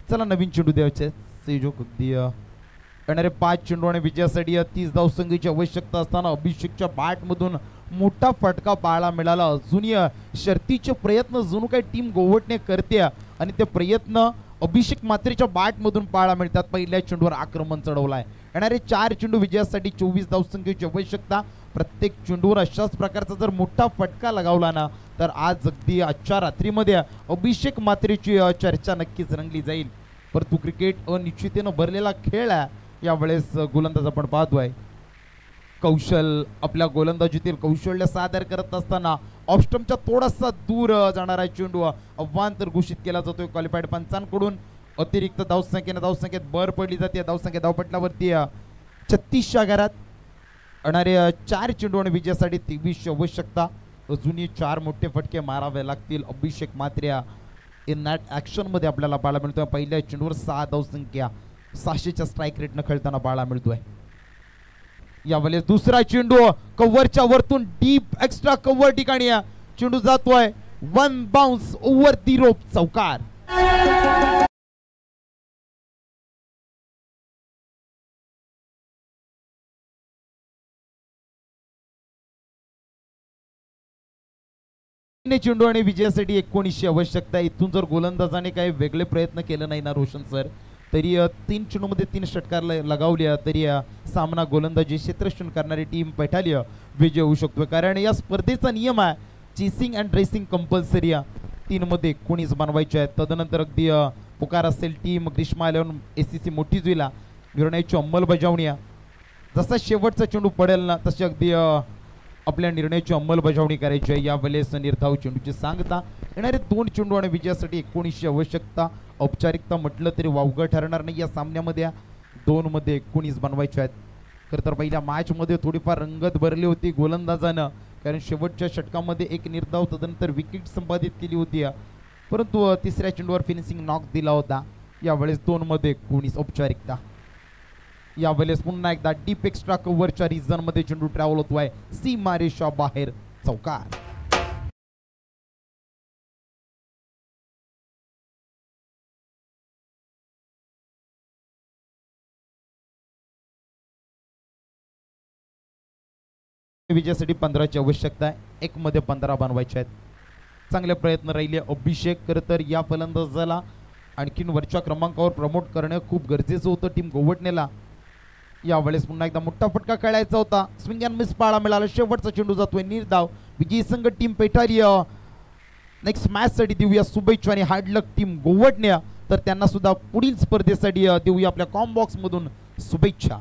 [SPEAKER 2] चला नवीन चेंडू द्यायचे. संयोजक अगदी येणारे 5 चेंडू आणि विजयासाठी 30 धावसंख्येची आवश्यकता असताना अभिषेकच्या बॅट मधून मोठा फटका पाहायला मिळाला. अजूनही शर्तीचे प्रयत्न जणू काही टीम गोवटणे करते आणि ते प्रयत्न अभिषेक म्हात्रेच्या बॅट मधून पाहायला मिळतात. पहिल्या चेंडूवर आक्रमण चढवलाय. येणारे 4 चेंडू विजयासाठी 24 धावसंख्येची आवश्यकता. प्रत्येक चेंडूवर अशाच प्रकारचा जर मोठा फटका लगावला ना तर आज अगदी आजच्या रात्रीमध्ये अभिषेक म्हात्रेची चर्चा नक्कीच रंगली जाईल. परंतु क्रिकेट अनिश्चिततेनं भरलेला खेळ आहे. यावेळेस गोलंदाज आपण पाहतोय कौशल आपल्या गोलंदाजीतील कौशल्य सादर करत असताना ऑफस्टंपच्या थोडासा दूर जाणारा चेंडू अवांतर घोषित केला जातोय क्वालिफाईड पंचांकडून. अतिरिक्त धावसंख्येत भर पडली जाते. धावसंख्या धावपटलावरती 36 घरात. येणारे 4 चेंडू आणि विजयासाठी 23 आवश्यकता. अजूनही 4 मोठे फटके मारावे लागतील. अभिषेक म्हात्रे इन नॅट ऍक्शन मध्ये आपल्याला पाहायला मिळतोय. पहिल्या चेंडूवर 6 धावसंख्या 600च्या स्ट्राईक रेटनं खेळताना पाहायला मिळतोय. यावेळेस दुसरा चेंडू कव्हरच्या वरतून डीप एक्स्ट्रा कव्हर ठिकाणी चेंडू जातोय. 1 बाउन्स ओव्हर दी रोप. चौकार. चेंडू आणि विजयासाठी 19 आवश्यकता. इथून जर गोलंदाजाने काही वेगळे प्रयत्न केले नाही ना रोशन सर तरी 3 चेंडूमध्ये 3 षटकार लगावल्या तरी सामना गोलंदाजी क्षेत्ररक्षण करणारी टीम पैठालिया विजय होऊ शकतो. कारण या स्पर्धेचा नियम आहे चेसिंग अँड ड्रेसिंग कंपल्सरी. 3 मध्ये 19 बनवायचे आहेत. तदनंतर अगदी पुकार असेल टीम ग्रीष्मा इलेव्हन ACC मोठी जुईला निर्णयाची अंमलबजावणी. जसा शेवटचा चेंडू पडेल ना तशी अगदी आपल्या निर्णयाची अंमलबजावणी करायची आहे. यावेळेस निर्धाव चेंडूची सांगता. येणारे 2 चेंडू आणि विजयासाठी 19 आवश्यकता. औपचारिकता म्हटलं तरी वावगं ठरणार नाही या सामन्यामध्ये. 2 मध्ये 19 बनवायचे आहेत. खरं तर पहिल्या मॅच मध्ये थोडीफार रंगत भरली होती गोलंदाजानं कारण शेवटच्या षटकामध्ये 1 निर्धाव तदनंतर विकेट संपादित केली होती. परंतु तिसऱ्या चेंडूवर फिनिशिंग नॉक दिला होता. यावेळेस 2 मध्ये 19 औपचारिकता. यावेळेस पुन्हा एकदा डीप एक्स्ट्रा कव्हरच्या रिजन मध्ये चेंडू ट्रॅव्हल होतोय सीमारेषा बाहेर. चौकार. विजयासाठी 15ची आवश्यकता आहे. 1 मध्ये 15 बनवायचे आहेत. चांगले प्रयत्न राहिले अभिषेक. खरं तर या फलंदाजाला आणखीन वरच्या क्रमांकावर प्रमोट करणं खूप गरजेचं होतं टीम गोवटनेला. यावेळेस पुन्हा एकदा मोठा फटका खेळायचा होता. स्विंग अँड मिस पाळा मिळाला. शेवटचा चेंडू जातोय निर्धाव. विजयी संघ टीम पेठारी. नेक्स्ट मॅच साठी देऊया शुभेच्छा आणि हार्ड लक टीम गोवटने. तर त्यांना सुद्धा पुढील स्पर्धेसाठी देऊया आपल्या कॉम बॉक्स मधून शुभेच्छा.